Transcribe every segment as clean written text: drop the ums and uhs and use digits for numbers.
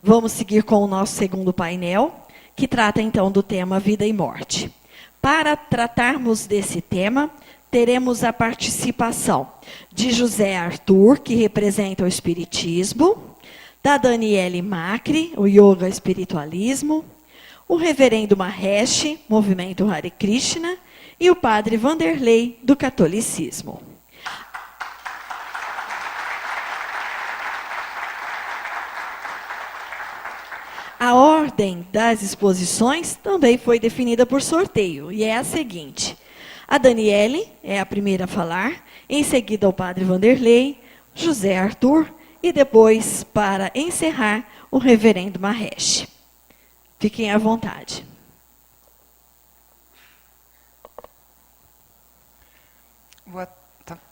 Vamos seguir com o nosso segundo painel, que trata então do tema vida e morte. Para tratarmos desse tema, teremos a participação de José Arthur, que representa o Espiritismo, da Daniele Macri, o Yoga Espiritualismo, o Reverendo Mahesh, Movimento Hare Krishna, e o Padre Vanderlei, do Catolicismo. A ordem das exposições também foi definida por sorteio, e é a seguinte: a Daniele é a primeira a falar, em seguida o Padre Vanderlei, José Arthur, e depois, para encerrar, o Reverendo Mahesh. Fiquem à vontade.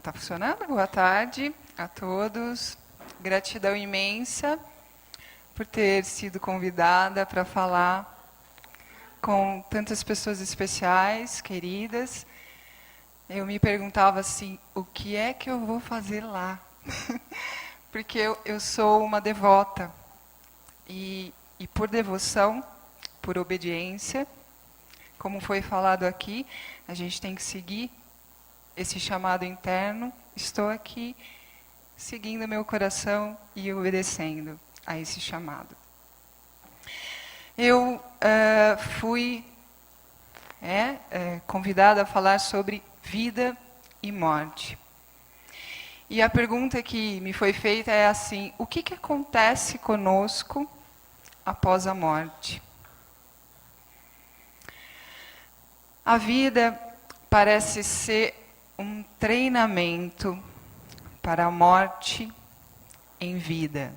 Tá funcionando? Boa tarde a todos. Gratidão imensa por ter sido convidada para falar com tantas pessoas especiais, queridas. Eu me perguntava assim, o que é que eu vou fazer lá? Porque eu sou uma devota. E por devoção, por obediência, como foi falado aqui, a gente tem que seguir esse chamado interno. Estou aqui seguindo meu coração e obedecendo a esse chamado. Eu fui convidada a falar sobre vida e morte. E a pergunta que me foi feita é assim: o que acontece conosco após a morte? A vida parece ser um treinamento para a morte em vida.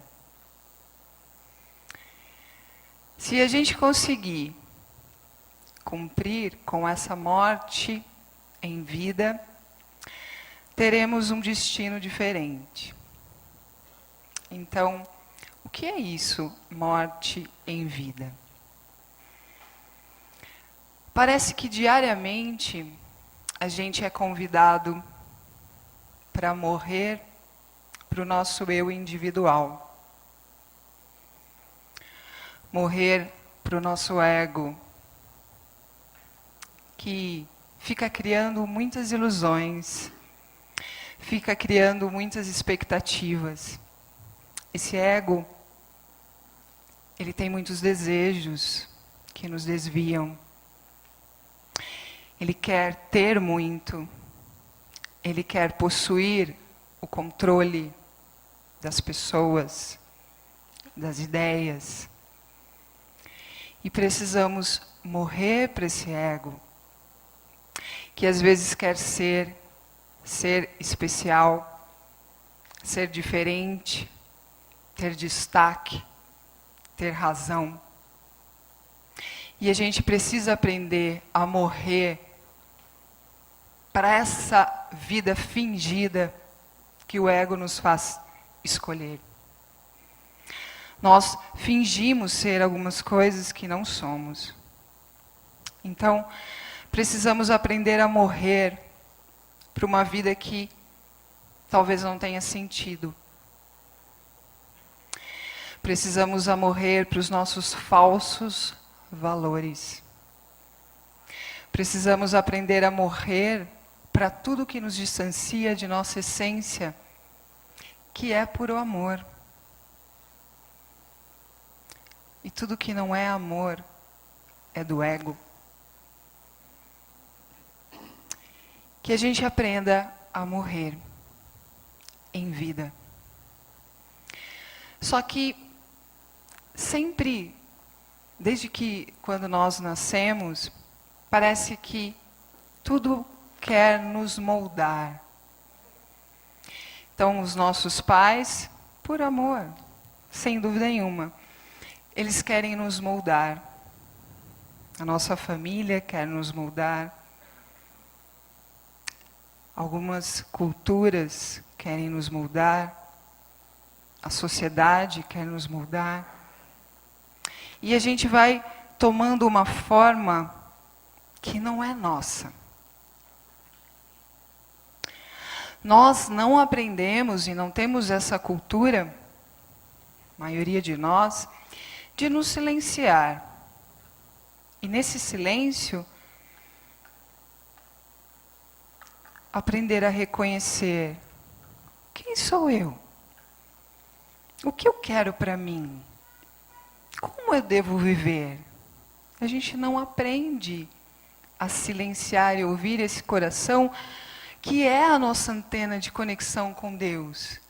Se a gente conseguir cumprir com essa morte em vida, teremos um destino diferente. Então, o que é isso, morte em vida? Parece que diariamente a gente é convidado para morrer para o nosso eu individual. Morrer para o nosso ego, que fica criando muitas ilusões, fica criando muitas expectativas. Esse ego, ele tem muitos desejos que nos desviam. Ele quer ter muito, ele quer possuir o controle das pessoas, das ideias. E precisamos morrer para esse ego, que às vezes quer ser especial, ser diferente, ter destaque, ter razão. E a gente precisa aprender a morrer para essa vida fingida que o ego nos faz escolher. Nós fingimos ser algumas coisas que não somos. Então, precisamos aprender a morrer para uma vida que talvez não tenha sentido. Precisamos a morrer para os nossos falsos valores. Precisamos aprender a morrer para tudo que nos distancia de nossa essência, que é puro amor. E tudo que não é amor é do ego. Que a gente aprenda a morrer em vida. Só que sempre, desde que quando nós nascemos, parece que tudo quer nos moldar. Então, os nossos pais, por amor, sem dúvida nenhuma, eles querem nos moldar. A nossa família quer nos moldar. Algumas culturas querem nos moldar. A sociedade quer nos moldar. E a gente vai tomando uma forma que não é nossa. Nós não aprendemos e não temos essa cultura maioria de nós, de nos silenciar. E nesse silêncio, aprender a reconhecer: quem sou eu? O que eu quero para mim? Como eu devo viver? A gente não aprende a silenciar e ouvir esse coração, que é a nossa antena de conexão com Deus.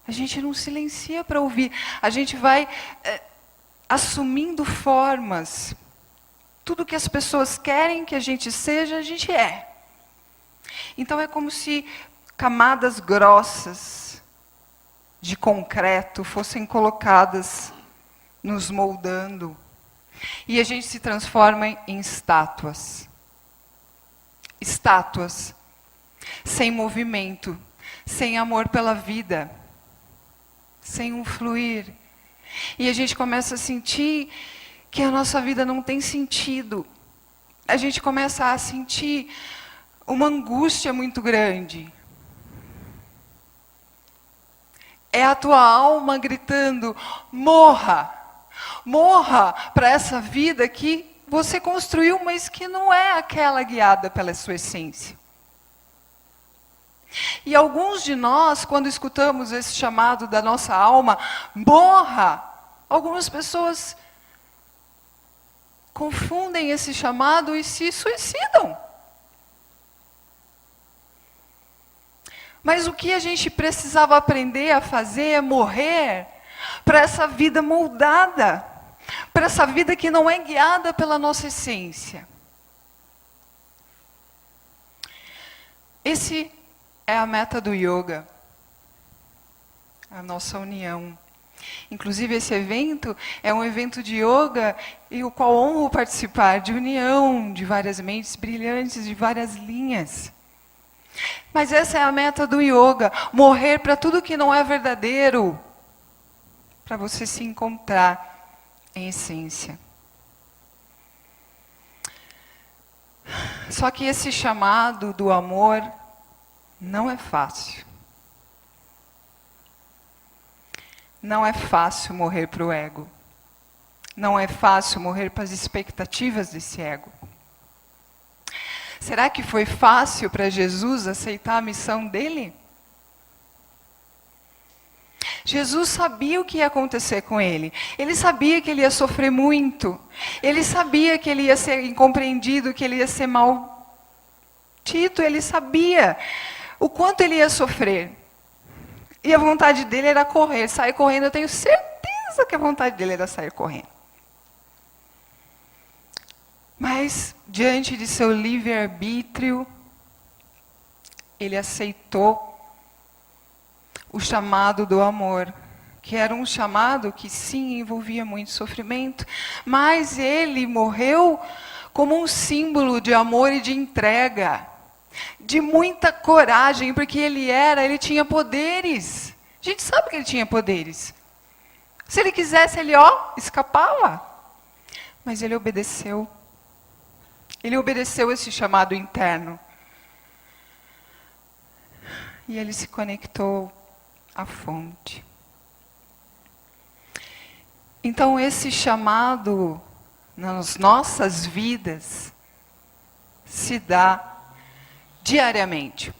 A gente não silencia para ouvir. A gente vai assumindo formas. Tudo que as pessoas querem que a gente seja, a gente é. Então é como se camadas grossas de concreto fossem colocadas nos moldando. E a gente se transforma em estátuas. Estátuas sem movimento, sem amor pela vida, sem um fluir. E a gente começa a sentir que a nossa vida não tem sentido. A gente começa a sentir uma angústia muito grande. É a tua alma gritando: morra! Morra para essa vida que você construiu, mas que não é aquela guiada pela sua essência. E alguns de nós, quando escutamos esse chamado da nossa alma, morra, algumas pessoas confundem esse chamado e se suicidam. Mas o que a gente precisava aprender a fazer é morrer para essa vida moldada, para essa vida que não é guiada pela nossa essência. Esse é a meta do yoga, a nossa união. Inclusive esse evento é um evento de yoga e o qual honro participar, de união de várias mentes brilhantes, de várias linhas. Mas essa é a meta do yoga, morrer para tudo que não é verdadeiro, para você se encontrar em essência. Só que esse chamado do amor não é fácil. Não é fácil morrer para o ego. Não é fácil morrer para as expectativas desse ego. Será que foi fácil para Jesus aceitar a missão dele? Jesus sabia o que ia acontecer com ele. Ele sabia que ele ia sofrer muito. Ele sabia que ele ia ser incompreendido, que ele ia ser maldito. Ele sabia o quanto ele ia sofrer. E a vontade dele era correr, sair correndo. Eu tenho certeza que a vontade dele era sair correndo. Mas, diante de seu livre-arbítrio, ele aceitou o chamado do amor, que era um chamado que sim envolvia muito sofrimento, mas ele morreu como um símbolo de amor e de entrega, de muita coragem, porque ele tinha poderes. A gente sabe que ele tinha poderes. Se ele quisesse, ele escapava. Mas ele obedeceu. Ele obedeceu esse chamado interno. E ele se conectou à fonte. Então, esse chamado nas nossas vidas se dá diariamente.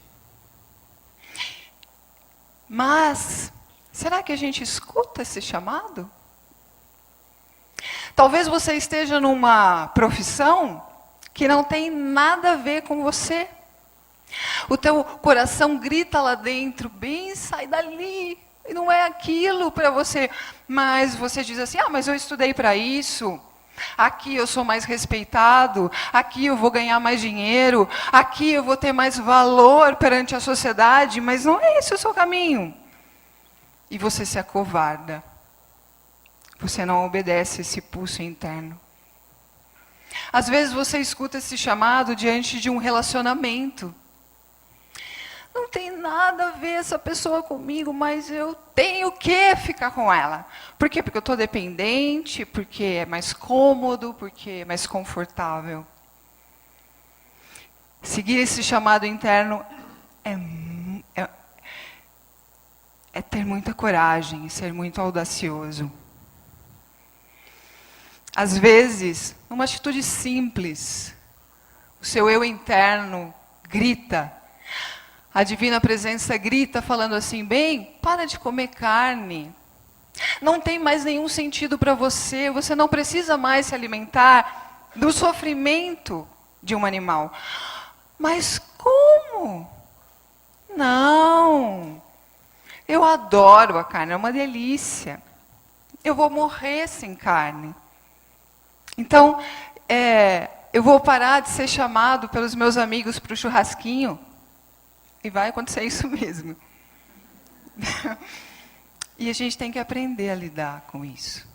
Mas, será que a gente escuta esse chamado? Talvez você esteja numa profissão que não tem nada a ver com você. O teu coração grita lá dentro, bem, sai dali. E não é aquilo para você. Mas você diz assim, mas eu estudei para isso. Aqui eu sou mais respeitado. Aqui eu vou ganhar mais dinheiro. Aqui eu vou ter mais valor perante a sociedade. Mas não é esse o seu caminho. E você se acovarda. Você não obedece esse pulso interno. Às vezes você escuta esse chamado diante de um relacionamento. Não tem nada a ver essa pessoa comigo, mas eu tenho que ficar com ela. Por quê? Porque eu estou dependente, porque é mais cômodo, porque é mais confortável. Seguir esse chamado interno é ter muita coragem e ser muito audacioso. Às vezes, uma atitude simples, o seu eu interno grita, a divina presença grita falando assim, bem, para de comer carne, não tem mais nenhum sentido para você, você não precisa mais se alimentar do sofrimento de um animal. Mas como? Não, eu adoro a carne, é uma delícia, eu vou morrer sem carne. Então, eu vou parar de ser chamado pelos meus amigos para o churrasquinho. E vai acontecer isso mesmo. E a gente tem que aprender a lidar com isso.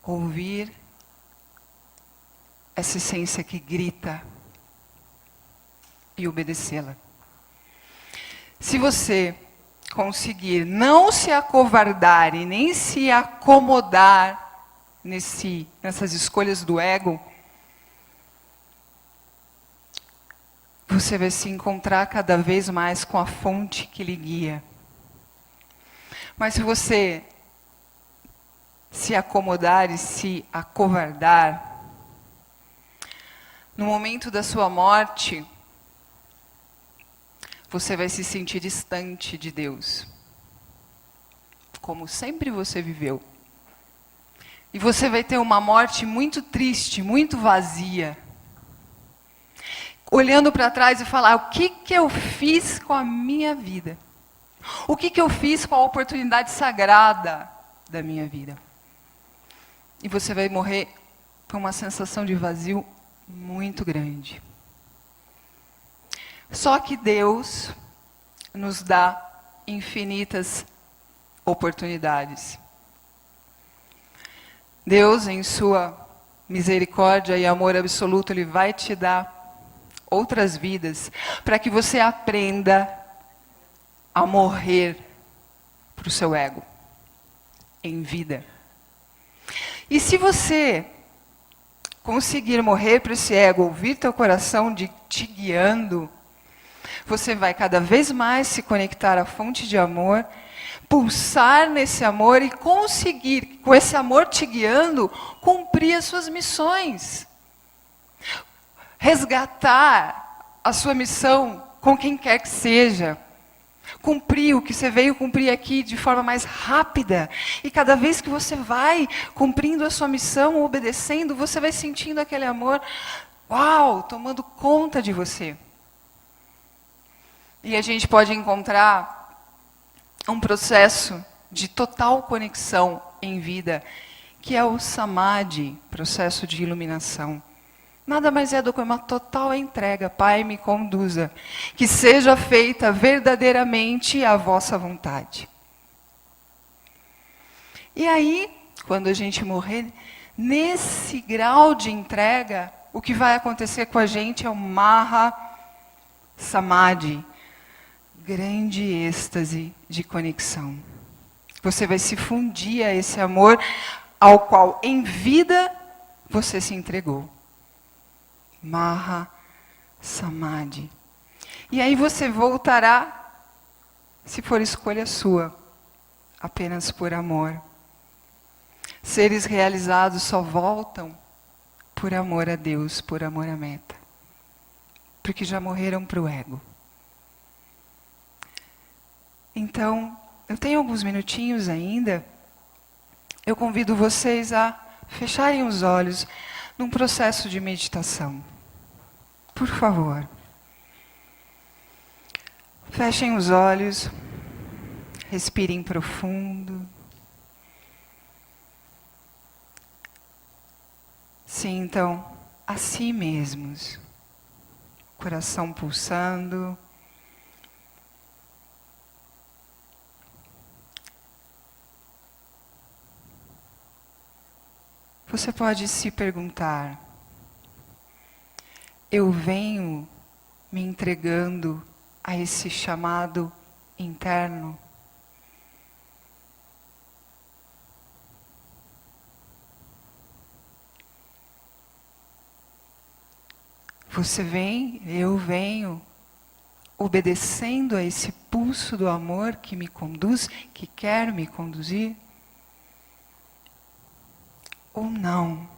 Ouvir essa essência que grita e obedecê-la. Se você conseguir não se acovardar e nem se acomodar nessas escolhas do ego, você vai se encontrar cada vez mais com a fonte que lhe guia. Mas se você se acomodar e se acovardar, no momento da sua morte, você vai se sentir distante de Deus, como sempre você viveu. E você vai ter uma morte muito triste, muito vazia. Olhando para trás e falar, o que eu fiz com a minha vida? O que eu fiz com a oportunidade sagrada da minha vida? E você vai morrer com uma sensação de vazio muito grande. Só que Deus nos dá infinitas oportunidades. Deus, em sua misericórdia e amor absoluto, Ele vai te dar outras vidas, para que você aprenda a morrer para o seu ego, em vida. E se você conseguir morrer para esse ego, ouvir teu coração te guiando, você vai cada vez mais se conectar à fonte de amor, pulsar nesse amor e conseguir, com esse amor te guiando, cumprir as suas missões. Resgatar a sua missão com quem quer que seja. Cumprir o que você veio cumprir aqui de forma mais rápida. E cada vez que você vai cumprindo a sua missão, obedecendo, você vai sentindo aquele amor, uau, tomando conta de você. E a gente pode encontrar um processo de total conexão em vida, que é o Samadhi, processo de iluminação. Nada mais é do que uma total entrega. Pai, me conduza. Que seja feita verdadeiramente a vossa vontade. E aí, quando a gente morrer, nesse grau de entrega, o que vai acontecer com a gente é o Maha Samadhi, grande êxtase de conexão. Você vai se fundir a esse amor ao qual em vida você se entregou. Maha Samadhi. E aí você voltará, se for escolha sua, apenas por amor. Seres realizados só voltam por amor a Deus, por amor à meta. Porque já morreram para o ego. Então, eu tenho alguns minutinhos ainda. Eu convido vocês a fecharem os olhos num processo de meditação. Por favor. Fechem os olhos. Respirem profundo. Sintam a si mesmos. Coração pulsando. Você pode se perguntar: eu venho me entregando a esse chamado interno? Você vem, eu venho obedecendo a esse pulso do amor que me conduz, que quer me conduzir? Ou não?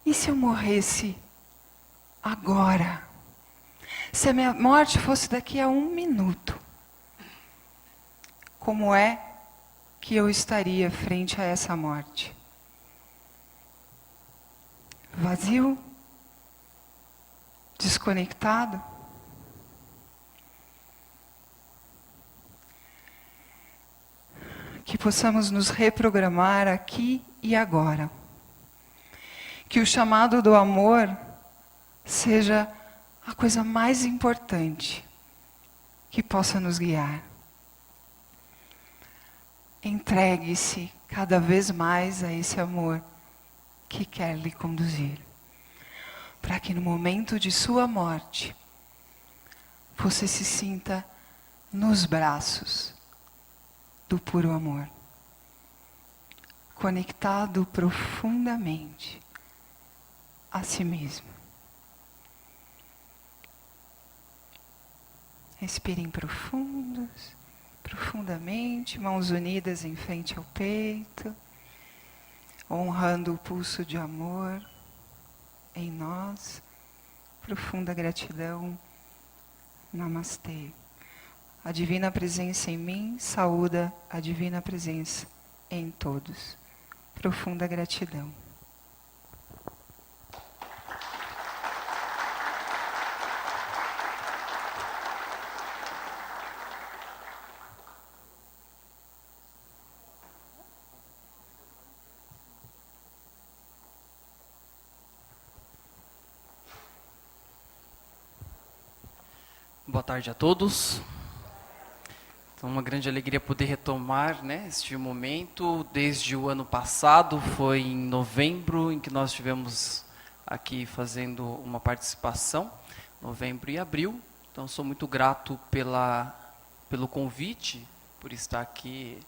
E se eu morresse agora? Se a minha morte fosse daqui a 1 minuto, como é que eu estaria frente a essa morte? Vazio? Desconectado? Que possamos nos reprogramar aqui e agora. Que o chamado do amor seja a coisa mais importante que possa nos guiar. Entregue-se cada vez mais a esse amor que quer lhe conduzir, para que no momento de sua morte você se sinta nos braços do puro amor, conectado profundamente a si mesmo. Respirem profundamente, mãos unidas em frente ao peito, honrando o pulso de amor em nós. Profunda gratidão. Namastê. A divina presença em mim saúda a divina presença em todos. Profunda gratidão. Boa tarde a todos. Então, uma grande alegria poder retomar, né, este momento. Desde o ano passado, foi em novembro, em que nós estivemos aqui fazendo uma participação, novembro e abril. Então, sou muito grato pelo convite, por estar aqui,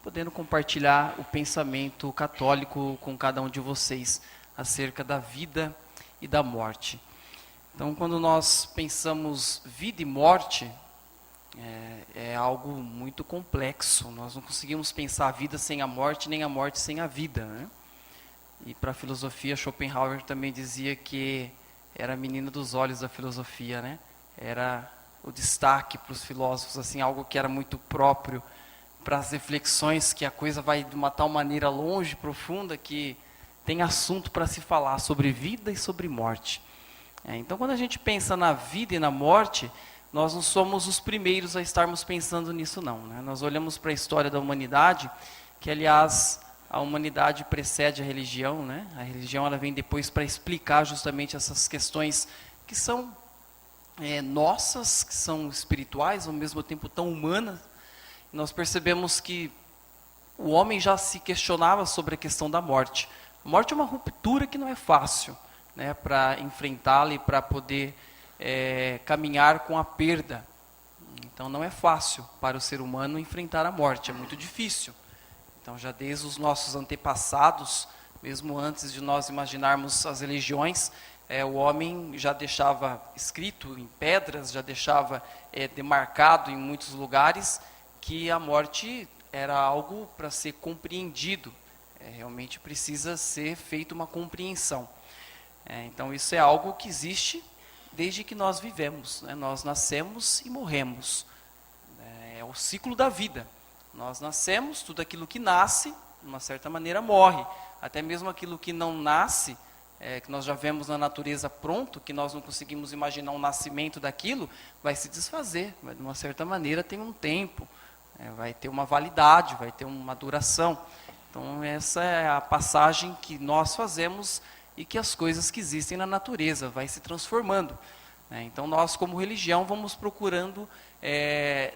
podendo compartilhar o pensamento católico com cada um de vocês acerca da vida e da morte. Então, quando nós pensamos vida e morte, é algo muito complexo. Nós não conseguimos pensar a vida sem a morte, nem a morte sem a vida, né? E para a filosofia, Schopenhauer também dizia que era a menina dos olhos da filosofia, né? Era o destaque para os filósofos, assim, algo que era muito próprio para as reflexões, que a coisa vai de uma tal maneira longe, profunda, que tem assunto para se falar sobre vida e sobre morte. Então, quando a gente pensa na vida e na morte, nós não somos os primeiros a estarmos pensando nisso, não, né? Nós olhamos para a história da humanidade, que, aliás, a humanidade precede a religião, né? A religião ela vem depois para explicar justamente essas questões que são nossas, que são espirituais, ao mesmo tempo tão humanas. Nós percebemos que o homem já se questionava sobre a questão da morte. A morte é uma ruptura que não é fácil, né, para enfrentá-la e para poder caminhar com a perda. Então não é fácil para o ser humano enfrentar a morte, é muito difícil. Então já desde os nossos antepassados, mesmo antes de nós imaginarmos as religiões, o homem já deixava escrito em pedras, já deixava demarcado em muitos lugares que a morte era algo para ser compreendido. Realmente precisa ser feita uma compreensão. Então isso é algo que existe desde que nós vivemos, né? Nós nascemos e morremos. É o ciclo da vida. Nós nascemos, tudo aquilo que nasce, de uma certa maneira morre. Até mesmo aquilo que não nasce, que nós já vemos na natureza pronto, que nós não conseguimos imaginar um nascimento daquilo, vai se desfazer. De uma certa maneira tem um tempo, vai ter uma validade, vai ter uma duração. Então essa é a passagem que nós fazemos e que as coisas que existem na natureza vai se transformando. Então nós, como religião, vamos procurando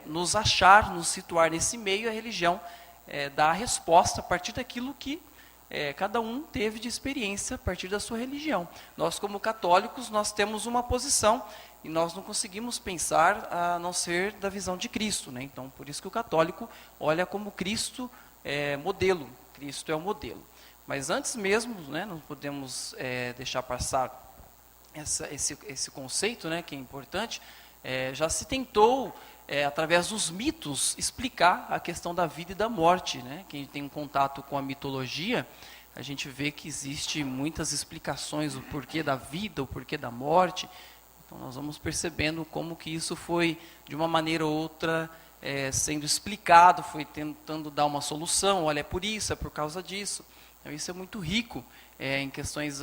nos achar, nos situar nesse meio. A religião dá a resposta a partir daquilo que cada um teve de experiência a partir da sua religião. Nós, como católicos, nós temos uma posição e nós não conseguimos pensar a não ser da visão de Cristo, né? Então, por isso que o católico olha como Cristo modelo. Cristo é o modelo. Mas antes mesmo, né, não podemos deixar passar esse conceito, né, que é importante. Já se tentou, através dos mitos, explicar a questão da vida e da morte, né? Quem tem um contato com a mitologia, a gente vê que existe muitas explicações, o porquê da vida, o porquê da morte. Então nós vamos percebendo como que isso foi, de uma maneira ou outra, sendo explicado, foi tentando dar uma solução. Olha, é por isso, é por causa disso. Então isso é muito rico em questões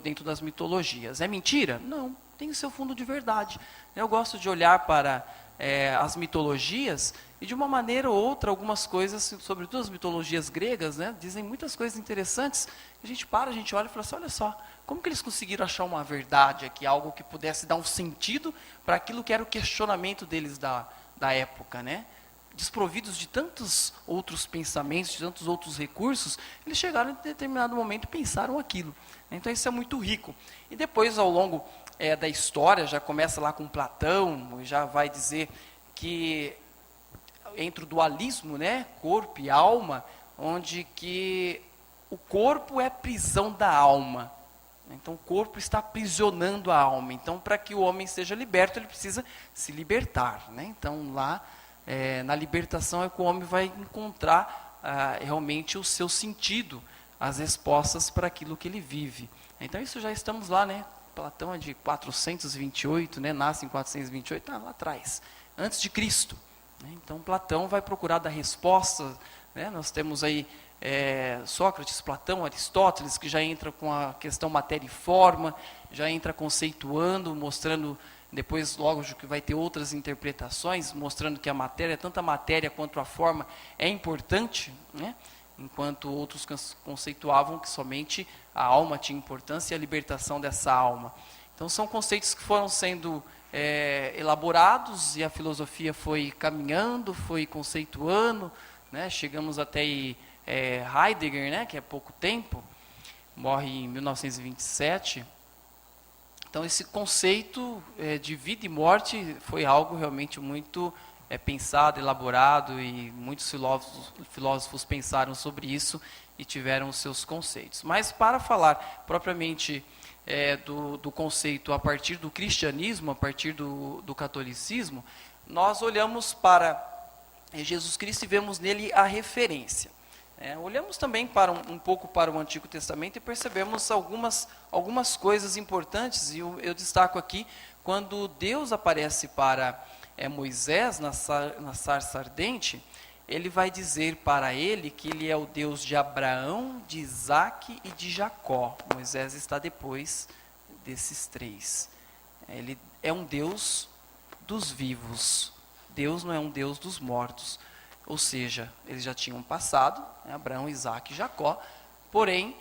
dentro das mitologias. É mentira? Não, tem o seu fundo de verdade. Eu gosto de olhar para as mitologias e, de uma maneira ou outra, algumas coisas, sobretudo as mitologias gregas, né, dizem muitas coisas interessantes. A gente olha e fala assim, olha só, como que eles conseguiram achar uma verdade aqui, algo que pudesse dar um sentido para aquilo que era o questionamento deles da época, né? Desprovidos de tantos outros pensamentos, de tantos outros recursos, eles chegaram em determinado momento e pensaram aquilo. Então isso é muito rico. E depois, ao longo da história, já começa lá com Platão, já vai dizer que entre o dualismo, né, corpo e alma, onde que o corpo é prisão da alma. Então o corpo está aprisionando a alma. Então, para que o homem seja liberto, ele precisa se libertar, né? Então lá, na libertação, é que o homem vai encontrar realmente o seu sentido, as respostas para aquilo que ele vive. Então isso já estamos lá, né? Platão é de 428, né? Nasce em 428, lá atrás, antes de Cristo. Né? Então Platão vai procurar dar respostas, né? Nós temos aí Sócrates, Platão, Aristóteles, que já entra com a questão matéria e forma, já entra conceituando, mostrando, depois logo que vai ter outras interpretações, mostrando que a matéria, tanto a matéria quanto a forma, é importante, né? Enquanto outros conceituavam que somente a alma tinha importância e a libertação dessa alma. Então são conceitos que foram sendo elaborados e a filosofia foi caminhando, foi conceituando, né? Chegamos até Heidegger, né, que é pouco tempo, morre em 1927. Então esse conceito de vida e morte foi algo realmente muito pensado, elaborado, e muitos filósofos pensaram sobre isso e tiveram os seus conceitos. Mas para falar propriamente do conceito a partir do cristianismo, a partir do catolicismo, nós olhamos para Jesus Cristo e vemos nele a referência. Olhamos também um pouco para o Antigo Testamento e percebemos algumas coisas importantes, e eu destaco aqui, quando Deus aparece para Moisés na sarça ardente, ele vai dizer para ele que ele é o Deus de Abraão, de Isaque e de Jacó. Moisés está depois desses três. Ele é um Deus dos vivos. Deus não é um Deus dos mortos. Ou seja, eles já tinham passado, né, Abraão, Isaque e Jacó, porém,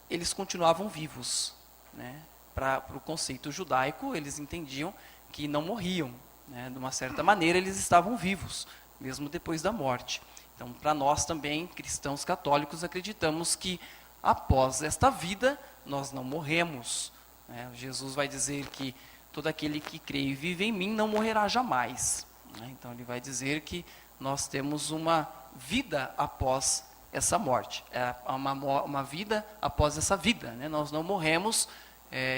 eles continuavam vivos. Né? Para o conceito judaico, eles entendiam que não morriam. Né? De uma certa maneira, eles estavam vivos, mesmo depois da morte. Então, para nós também, cristãos católicos, acreditamos que após esta vida, nós não morremos. Né? Jesus vai dizer que todo aquele que crê e vive em mim não morrerá jamais. Né? Então, ele vai dizer que nós temos uma vida após essa morte, uma vida após essa vida. Né? Nós não morremos,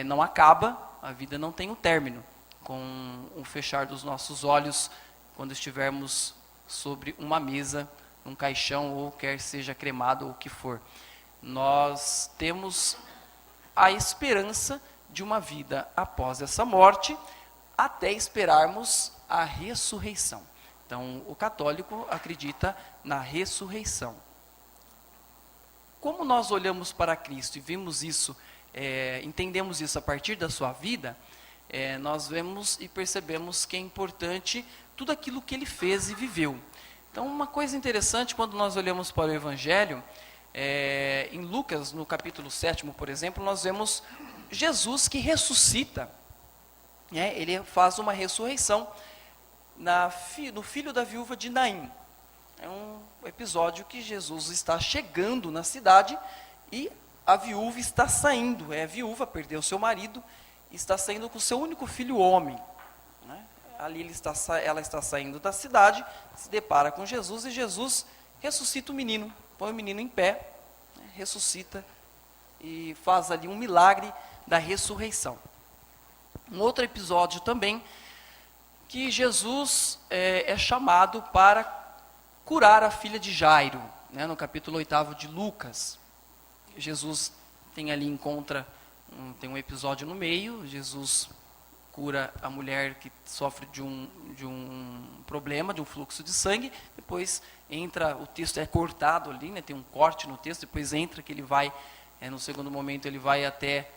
não acaba, a vida não tem um término. Com o fechar dos nossos olhos, quando estivermos sobre uma mesa, um caixão, ou quer seja cremado ou o que for. Nós temos a esperança de uma vida após essa morte, até esperarmos a ressurreição. Então, o católico acredita na ressurreição. Como nós olhamos para Cristo e vimos isso, entendemos isso a partir da sua vida, nós vemos e percebemos que é importante tudo aquilo que ele fez e viveu. Então, uma coisa interessante, quando nós olhamos para o Evangelho, em Lucas, no capítulo 7, por exemplo, nós vemos Jesus que ressuscita. Ele faz uma ressurreição no filho da viúva de Naim. É um episódio que Jesus está chegando na cidade e a viúva está saindo. A viúva perdeu seu marido, está saindo com seu único filho homem. Né? Ali ela está saindo da cidade, se depara com Jesus, e Jesus ressuscita o menino, põe o menino em pé, ressuscita e faz ali um milagre da ressurreição. Um outro episódio também, que Jesus é chamado para curar a filha de Jairo, né, no capítulo 8 de Lucas. Jesus tem um episódio no meio, Jesus cura a mulher que sofre de um problema, de um fluxo de sangue, depois entra, o texto é cortado ali, né, tem um corte no texto, depois entra que ele vai, no segundo momento ele vai até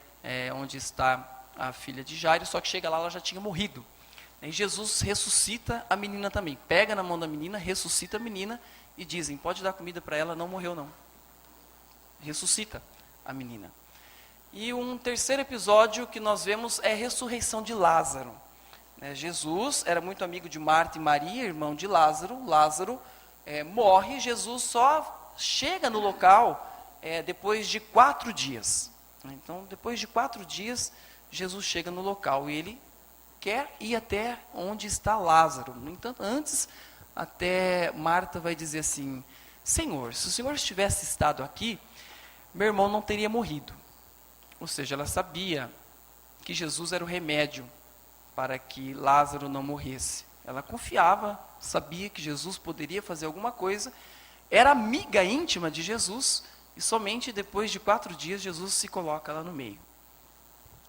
onde está a filha de Jairo, só que chega lá, ela já tinha morrido. E Jesus ressuscita a menina também, pega na mão da menina, ressuscita a menina e dizem, pode dar comida para ela, não morreu não. Ressuscita a menina. E um terceiro episódio que nós vemos é a ressurreição de Lázaro. Jesus era muito amigo de Marta e Maria, irmão de Lázaro. Lázaro morre, Jesus só chega no local depois de 4 dias. Então, depois de 4 dias, Jesus chega no local e ele quer ir até onde está Lázaro. No entanto, antes, até Marta vai dizer assim, Senhor, se o Senhor tivesse estado aqui, meu irmão não teria morrido. Ou seja, ela sabia que Jesus era o remédio para que Lázaro não morresse. Ela confiava, sabia que Jesus poderia fazer alguma coisa, era amiga íntima de Jesus, e somente depois de 4 dias Jesus se coloca lá no meio.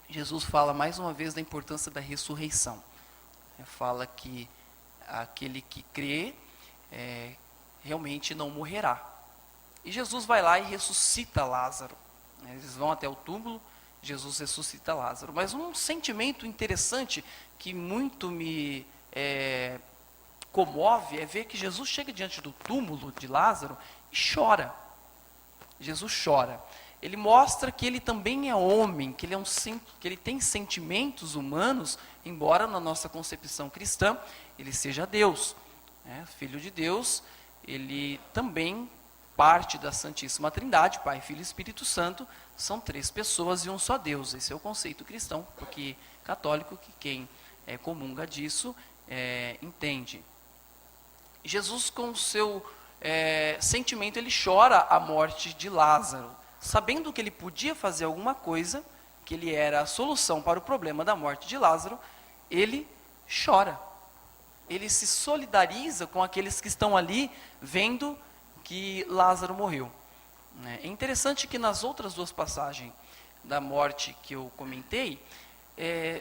Jesus fala mais uma vez da importância da ressurreição. Fala que aquele que crê realmente não morrerá. E Jesus vai lá e ressuscita Lázaro. Eles vão até o túmulo, Jesus ressuscita Lázaro. Mas um sentimento interessante que muito me comove é ver que Jesus chega diante do túmulo de Lázaro e chora. Jesus chora. Ele mostra que ele também é homem, que ele tem sentimentos humanos, embora na nossa concepção cristã ele seja Deus, Filho de Deus. Ele também parte da Santíssima Trindade, Pai, Filho e Espírito Santo, são 3 pessoas e um só Deus. Esse é o conceito cristão, porque católico, que quem comunga disso, entende. Jesus, com o seu sentimento, ele chora a morte de Lázaro, sabendo que ele podia fazer alguma coisa, que ele era a solução para o problema da morte de Lázaro, ele chora. Ele se solidariza com aqueles que estão ali vendo que Lázaro morreu. É interessante que nas outras 2 passagens da morte que eu comentei,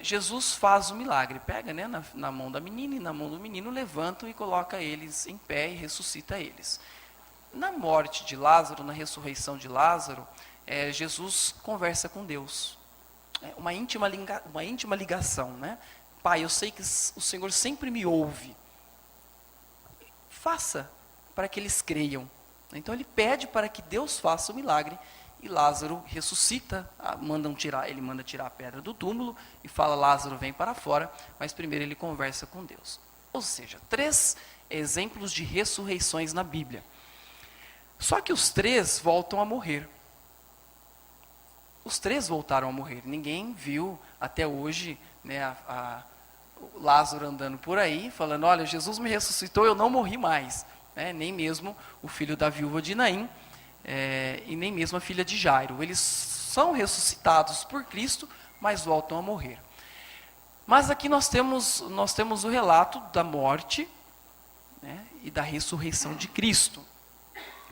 Jesus faz o milagre, pega na mão da menina e na mão do menino, levanta e coloca eles em pé e ressuscita eles. Na morte de Lázaro, na ressurreição de Lázaro, Jesus conversa com Deus. Uma íntima ligação, né? Pai, eu sei que o Senhor sempre me ouve. Faça para que eles creiam. Então ele pede para que Deus faça o milagre e Lázaro ressuscita, ele manda tirar a pedra do túmulo e fala, Lázaro, vem para fora, mas primeiro ele conversa com Deus. Ou seja, 3 exemplos de ressurreições na Bíblia. Só que os 3 voltam a morrer. Os 3 voltaram a morrer. Ninguém viu até hoje, o Lázaro andando por aí, falando, olha, Jesus me ressuscitou, eu não morri mais. Nem mesmo o filho da viúva de Naim, e nem mesmo a filha de Jairo. Eles são ressuscitados por Cristo, mas voltam a morrer. Mas aqui nós temos o relato da morte, e da ressurreição de Cristo.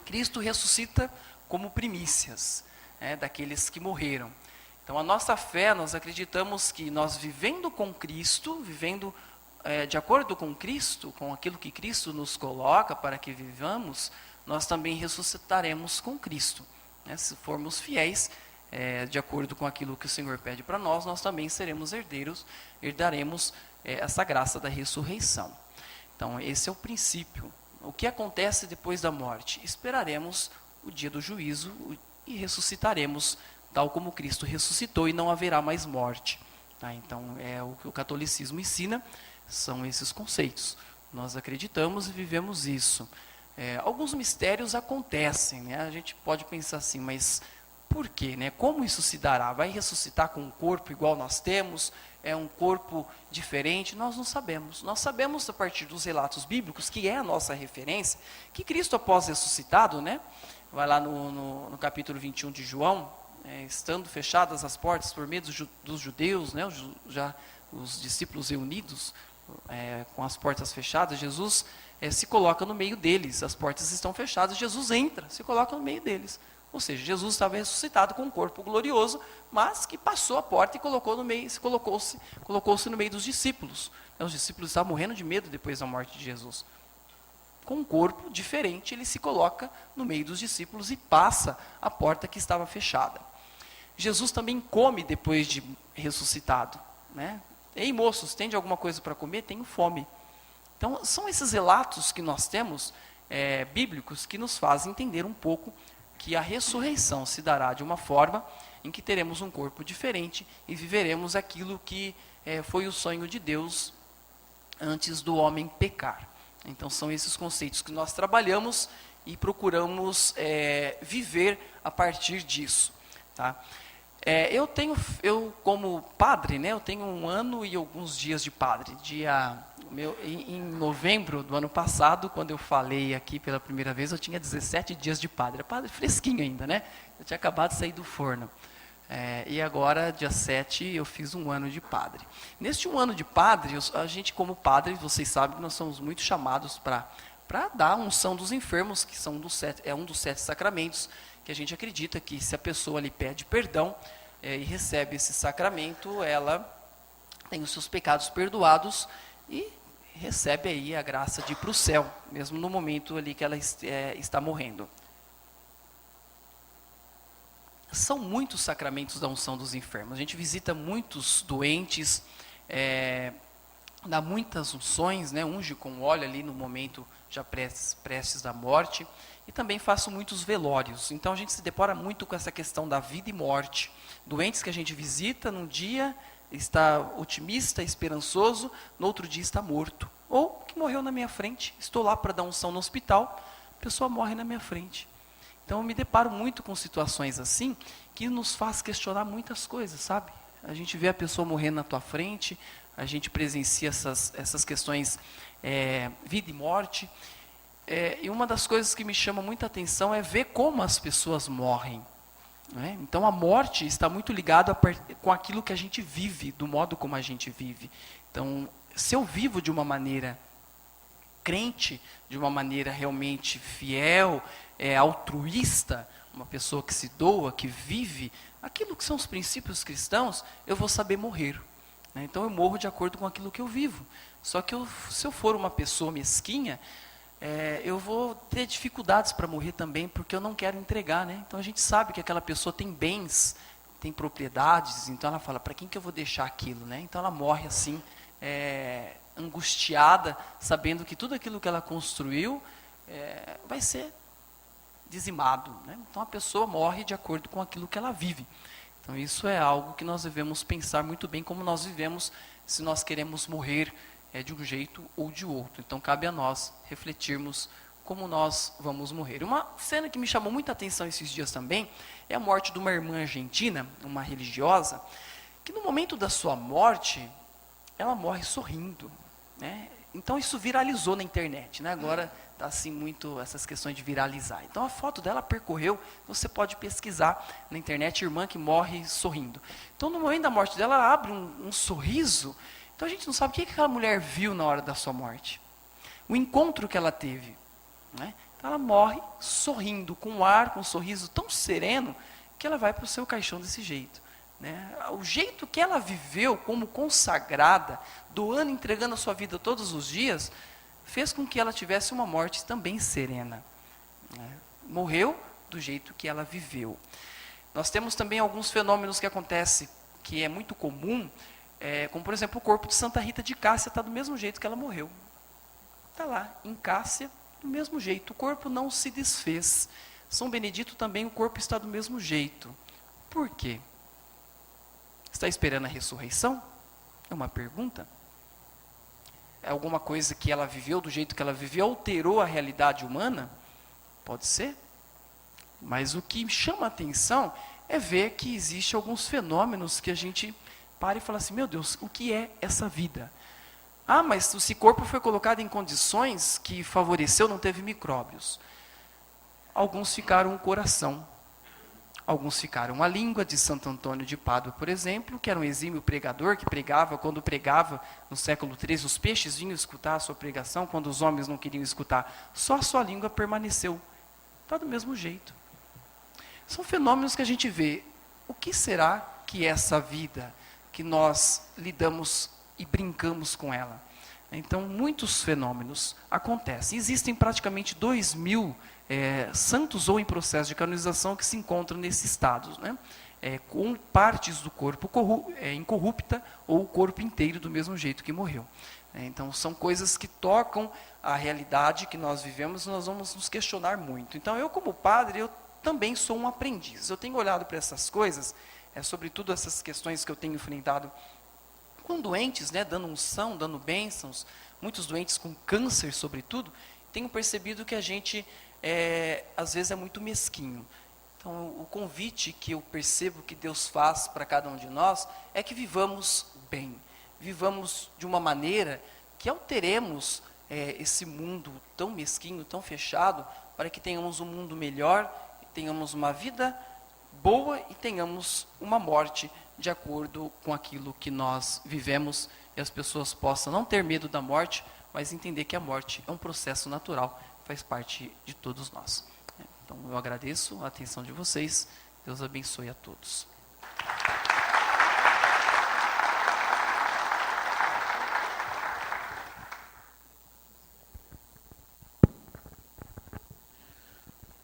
Cristo ressuscita como primícias, daqueles que morreram. Então a nossa fé, nós acreditamos que nós vivendo com Cristo, vivendo de acordo com Cristo, com aquilo que Cristo nos coloca para que vivamos, nós também ressuscitaremos com Cristo. Se formos fiéis, de acordo com aquilo que o Senhor pede para nós, nós também seremos herdaremos essa graça da ressurreição. Então esse é o princípio. O que acontece depois da morte? Esperaremos o dia do juízo e ressuscitaremos, tal como Cristo ressuscitou, e não haverá mais morte. Então é o que o catolicismo ensina. São esses conceitos. Nós acreditamos e vivemos isso. Alguns mistérios acontecem, a gente pode pensar assim, mas por quê? Como isso se dará? Vai ressuscitar com um corpo igual nós temos? É um corpo diferente? Nós não sabemos. Nós sabemos a partir dos relatos bíblicos, que é a nossa referência, que Cristo após ressuscitado, vai lá no capítulo 21 de João, estando fechadas as portas por medo dos judeus, né, os discípulos reunidos, com as portas fechadas, Jesus se coloca no meio deles, as portas estão fechadas, Jesus entra, se coloca no meio deles. Ou seja, Jesus estava ressuscitado com um corpo glorioso, mas que passou a porta e colocou-se no meio dos discípulos. Os discípulos estavam morrendo de medo depois da morte de Jesus. Com um corpo diferente, ele se coloca no meio dos discípulos e passa a porta que estava fechada. Jesus também come depois de ressuscitado, né? Ei, moços, tem alguma coisa para comer? Tenho fome. Então, são esses relatos que nós temos, bíblicos, que nos fazem entender um pouco que a ressurreição se dará de uma forma em que teremos um corpo diferente e viveremos aquilo que foi o sonho de Deus antes do homem pecar. Então, são esses conceitos que nós trabalhamos e procuramos viver a partir disso, tá? Eu como padre, né, eu tenho 1 ano e alguns dias de padre. Em novembro do ano passado, quando eu falei aqui pela primeira vez, eu tinha 17 dias de padre. Era padre fresquinho ainda, né? Eu tinha acabado de sair do forno. E agora, dia 7, eu fiz 1 ano de padre. Neste 1 ano de padre, a gente como padre, vocês sabem que nós somos muito chamados para dar a unção dos enfermos, que são um dos 7 sacramentos, que a gente acredita que se a pessoa lhe pede perdão e recebe esse sacramento, ela tem os seus pecados perdoados e recebe aí a graça de ir para o céu, mesmo no momento ali que ela está morrendo. São muitos sacramentos da unção dos enfermos. A gente visita muitos doentes, dá muitas unções, né? Unge com óleo ali no momento já prestes da morte. E também faço muitos velórios. Então a gente se depara muito com essa questão da vida e morte. Doentes que a gente visita, num dia está otimista, esperançoso, no outro dia está morto. Ou que morreu na minha frente, estou lá para dar unção no hospital, a pessoa morre na minha frente. Então eu me deparo muito com situações assim, que nos faz questionar muitas coisas, sabe? A gente vê a pessoa morrendo na tua frente, a gente presencia essas questões, vida e morte. E uma das coisas que me chama muita atenção é ver como as pessoas morrem. Né? Então a morte está muito ligada com aquilo que a gente vive, do modo como a gente vive. Então, se eu vivo de uma maneira crente, de uma maneira realmente fiel, altruísta, uma pessoa que se doa, que vive aquilo que são os princípios cristãos, eu vou saber morrer. Né? Então eu morro de acordo com aquilo que eu vivo. Só que se eu for uma pessoa mesquinha, eu vou ter dificuldades para morrer também, porque eu não quero entregar, né? Então a gente sabe que aquela pessoa tem bens, tem propriedades, então ela fala, para quem que eu vou deixar aquilo, né? Então ela morre assim, angustiada, sabendo que tudo aquilo que ela construiu vai ser dizimado, né? Então a pessoa morre de acordo com aquilo que ela vive. Então isso é algo que nós devemos pensar muito bem como nós vivemos, se nós queremos morrer de um jeito ou de outro. Então cabe a nós refletirmos como nós vamos morrer. Uma cena que me chamou muita atenção esses dias também é a morte de uma irmã argentina, uma religiosa, que no momento da sua morte, ela morre sorrindo, né? Então isso viralizou na internet, né? Agora está assim muito essas questões de viralizar. Então a foto dela percorreu, você pode pesquisar na internet, irmã que morre sorrindo. Então no momento da morte dela, ela abre um sorriso. Então a gente não sabe o que aquela mulher viu na hora da sua morte. O encontro que ela teve. Né? Então ela morre sorrindo, com um ar, com um sorriso tão sereno, que ela vai para o seu caixão desse jeito. Né? O jeito que ela viveu como consagrada, doando, entregando a sua vida todos os dias, fez com que ela tivesse uma morte também serena. Né? Morreu do jeito que ela viveu. Nós temos também alguns fenômenos que acontecem, que é muito comum, como por exemplo o corpo de Santa Rita de Cássia está do mesmo jeito que ela morreu. Está lá, em Cássia, do mesmo jeito, o corpo não se desfez. São Benedito também, o corpo está do mesmo jeito. Por quê? Está esperando a ressurreição? É uma pergunta. É alguma coisa que ela viveu do jeito que ela viveu, alterou a realidade humana? Pode ser. Mas o que chama a atenção é ver que existem alguns fenômenos que a gente para e fala assim, meu Deus, o que é essa vida? Ah, mas esse corpo foi colocado em condições que favoreceu, não teve micróbios. alguns ficaram o coração, alguns ficaram a língua, de Santo Antônio de Pádua, por exemplo, que era um exímio pregador, que pregava, quando pregava no século XIII, os peixes vinham escutar a sua pregação, quando os homens não queriam escutar, só a sua língua permaneceu. Está do mesmo jeito. São fenômenos que a gente vê. O que será que é essa vida que nós lidamos e brincamos com ela? Então, muitos fenômenos acontecem. Existem praticamente 2.000 santos ou em processo de canonização que se encontram nesse estado, né? Com partes do corpo incorrupta ou o corpo inteiro do mesmo jeito que morreu. Então, são coisas que tocam a realidade que nós vivemos e nós vamos nos questionar muito. Então, eu como padre, eu também sou um aprendiz. Eu tenho olhado para essas coisas, sobretudo essas questões que eu tenho enfrentado com doentes, né, dando unção, dando bênçãos, muitos doentes com câncer, sobretudo, tenho percebido que a gente, às vezes, é muito mesquinho. Então, o convite que eu percebo que Deus faz para cada um de nós é que vivamos bem, vivamos de uma maneira que alteremos esse mundo tão mesquinho, tão fechado, para que tenhamos um mundo melhor, tenhamos uma vida boa e tenhamos uma morte de acordo com aquilo que nós vivemos, e as pessoas possam não ter medo da morte, mas entender que a morte é um processo natural, faz parte de todos nós. Então, eu agradeço a atenção de vocês, Deus abençoe a todos.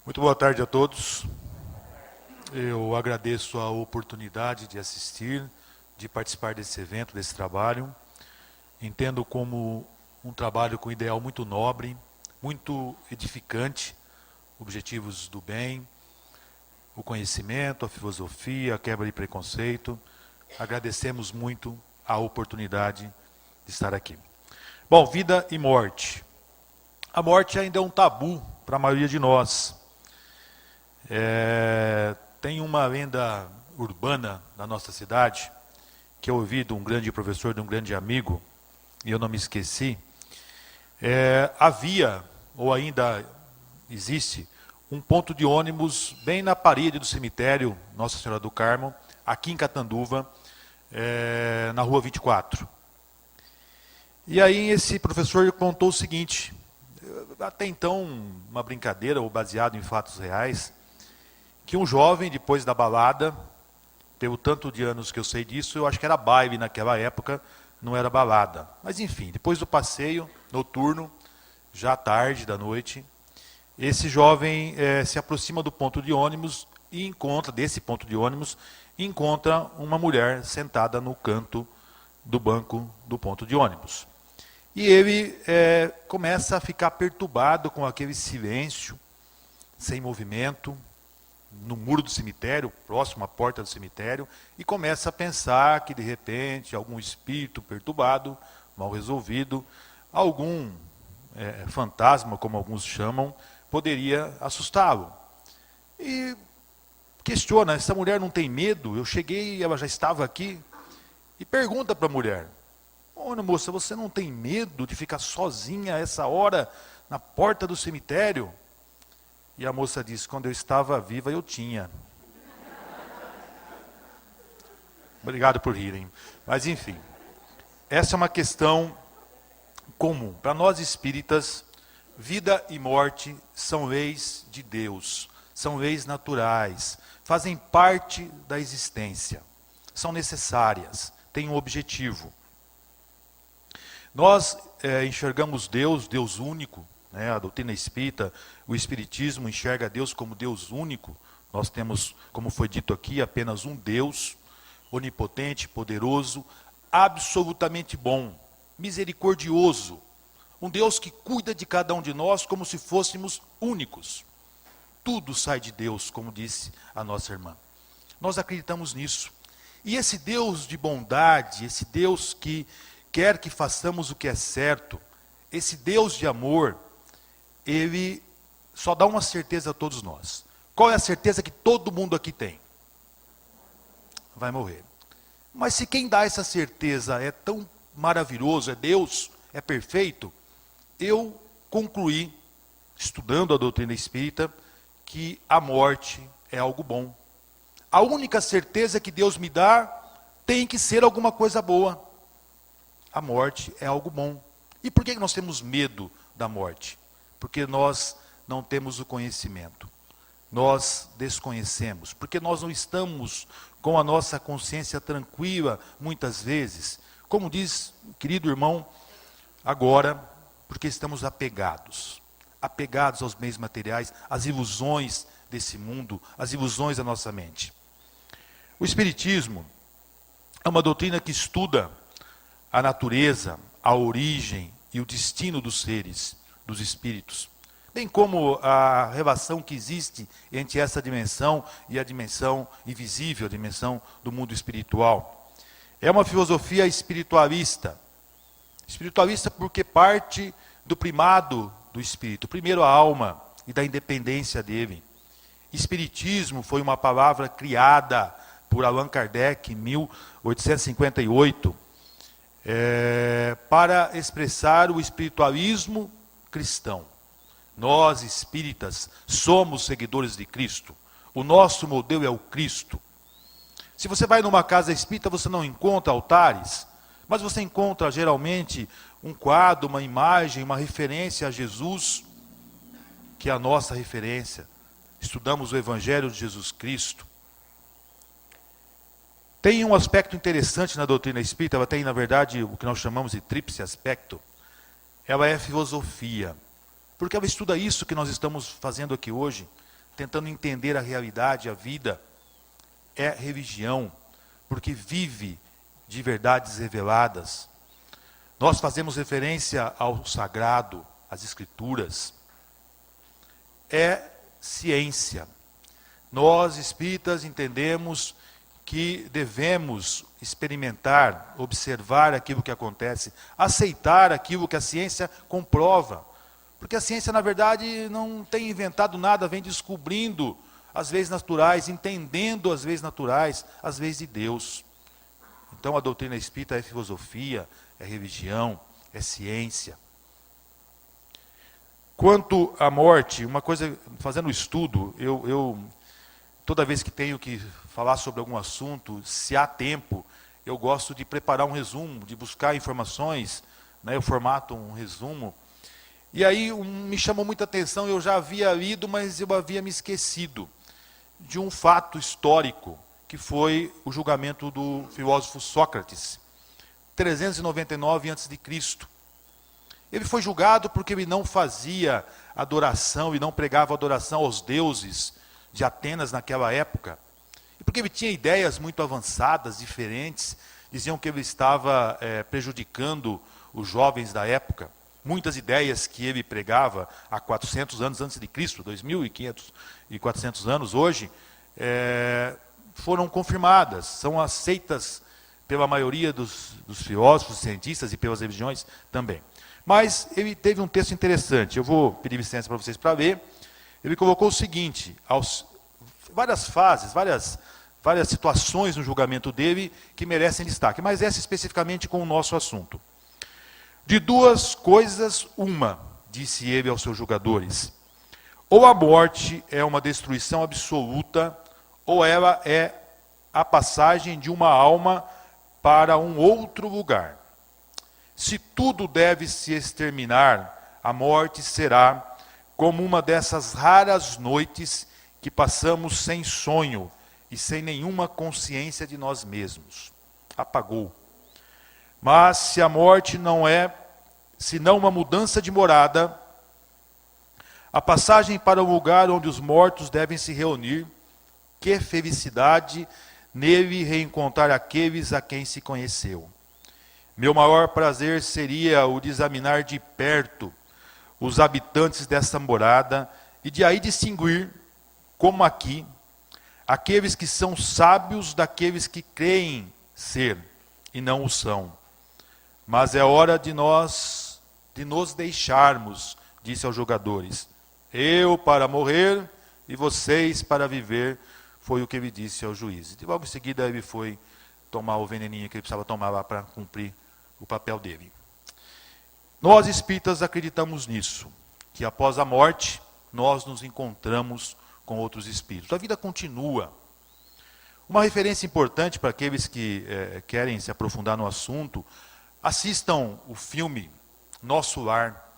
Muito boa tarde a todos. Eu agradeço a oportunidade de assistir, de participar desse evento, desse trabalho. Entendo como um trabalho com ideal muito nobre, muito edificante, objetivos do bem, o conhecimento, a filosofia, a quebra de preconceito. Agradecemos muito a oportunidade de estar aqui. Bom, vida e morte. A morte ainda é um tabu para a maioria de nós. Tem uma lenda urbana na nossa cidade, que eu ouvi de um grande professor, de um grande amigo, e eu não me esqueci. Havia, ou ainda existe, um ponto de ônibus bem na parede do cemitério Nossa Senhora do Carmo, aqui em Catanduva, na rua 24. E aí esse professor contou o seguinte, até então uma brincadeira, ou baseado em fatos reais, que um jovem, depois da balada, pelo tanto de anos que eu sei disso, eu acho que era baile naquela época, não era balada. Mas enfim, depois do passeio noturno, já tarde da noite, esse jovem se aproxima do ponto de ônibus e encontra uma mulher sentada no canto do banco do ponto de ônibus. E ele começa a ficar perturbado com aquele silêncio, sem movimento, no muro do cemitério, próximo à porta do cemitério, e começa a pensar que, de repente, algum espírito perturbado, mal resolvido, algum fantasma, como alguns chamam, poderia assustá-lo. E questiona, essa mulher não tem medo? Eu cheguei e ela já estava aqui. E pergunta para a mulher, olha moça, você não tem medo de ficar sozinha a essa hora na porta do cemitério? E a moça disse, quando eu estava viva eu tinha. Obrigado por rirem. Mas enfim, essa é uma questão comum. Para nós espíritas, vida e morte são leis de Deus, são leis naturais, fazem parte da existência, são necessárias, têm um objetivo. Nós enxergamos Deus, Deus único, a doutrina espírita, o espiritismo enxerga Deus como Deus único. Nós temos, como foi dito aqui, apenas um Deus, onipotente, poderoso, absolutamente bom, misericordioso. Um Deus que cuida de cada um de nós como se fôssemos únicos. Tudo sai de Deus, como disse a nossa irmã. Nós acreditamos nisso. E esse Deus de bondade, esse Deus que quer que façamos o que é certo, esse Deus de amor, ele só dá uma certeza a todos nós. Qual é a certeza que todo mundo aqui tem? Vai morrer. Mas se quem dá essa certeza é tão maravilhoso, é Deus, é perfeito, eu concluí, estudando a doutrina espírita, que a morte é algo bom. A única certeza que Deus me dá tem que ser alguma coisa boa. A morte é algo bom. E por que nós temos medo da morte? Porque nós não temos o conhecimento. Nós desconhecemos. Porque nós não estamos com a nossa consciência tranquila, muitas vezes. Como diz o querido irmão, agora, porque estamos apegados. Apegados aos bens materiais, às ilusões desse mundo, às ilusões da nossa mente. O Espiritismo é uma doutrina que estuda a natureza, a origem e o destino dos seres, dos espíritos. Bem como a relação que existe entre essa dimensão e a dimensão invisível, a dimensão do mundo espiritual. É uma filosofia espiritualista. Espiritualista porque parte do primado do espírito. Primeiro a alma e da independência dele. Espiritismo foi uma palavra criada por Allan Kardec em 1858 para expressar o espiritualismo cristão. Nós, espíritas, somos seguidores de Cristo. O nosso modelo é o Cristo. Se você vai numa casa espírita, você não encontra altares, mas você encontra geralmente um quadro, uma imagem, uma referência a Jesus, que é a nossa referência. Estudamos o Evangelho de Jesus Cristo. Tem um aspecto interessante na doutrina espírita, ela tem, na verdade, o que nós chamamos de tríplice aspecto. Ela é filosofia, porque ela estuda isso que nós estamos fazendo aqui hoje, tentando entender a realidade, a vida. É religião, porque vive de verdades reveladas. Nós fazemos referência ao sagrado, às escrituras. É ciência. Nós, espíritas, entendemos que devemos experimentar, observar aquilo que acontece, aceitar aquilo que a ciência comprova. Porque a ciência, na verdade, não tem inventado nada, vem descobrindo as leis naturais, entendendo as leis naturais, as leis de Deus. Então a doutrina espírita é filosofia, é religião, é ciência. Quanto à morte, uma coisa, fazendo estudo, eu toda vez que tenho que falar sobre algum assunto, se há tempo, eu gosto de preparar um resumo, de buscar informações, né, eu formato um resumo. E aí me chamou muita atenção, eu já havia lido, mas eu havia me esquecido de um fato histórico, que foi o julgamento do filósofo Sócrates, 399 a.C. Ele foi julgado porque ele não fazia adoração e não pregava adoração aos deuses de Atenas naquela época. E porque ele tinha ideias muito avançadas, diferentes, diziam que ele estava prejudicando os jovens da época. Muitas ideias que ele pregava há 400 anos antes de Cristo, 2.400 anos hoje, foram confirmadas, são aceitas pela maioria dos filósofos, cientistas e pelas religiões também. Mas ele teve um texto interessante, eu vou pedir licença para vocês para ler. Ele colocou o seguinte, várias fases, várias situações no julgamento dele que merecem destaque, mas essa especificamente com o nosso assunto. De duas coisas, uma, disse ele aos seus julgadores, ou a morte é uma destruição absoluta, ou ela é a passagem de uma alma para um outro lugar. Se tudo deve se exterminar, a morte será como uma dessas raras noites que passamos sem sonho e sem nenhuma consciência de nós mesmos. Apagou. Mas se a morte não é senão uma mudança de morada, a passagem para o lugar onde os mortos devem se reunir, que felicidade nele reencontrar aqueles a quem se conheceu. Meu maior prazer seria o de examinar de perto os habitantes dessa morada e de aí distinguir, como aqui, aqueles que são sábios daqueles que creem ser e não o são. Mas é hora de nos deixarmos, disse aos jogadores. Eu para morrer e vocês para viver, foi o que ele disse aos juízes. E logo em seguida ele foi tomar o veneninho que ele precisava tomar lá para cumprir o papel dele. Nós espíritas acreditamos nisso, que após a morte nós nos encontramos com outros espíritos. A vida continua. Uma referência importante para aqueles que querem se aprofundar no assunto, assistam o filme Nosso Lar.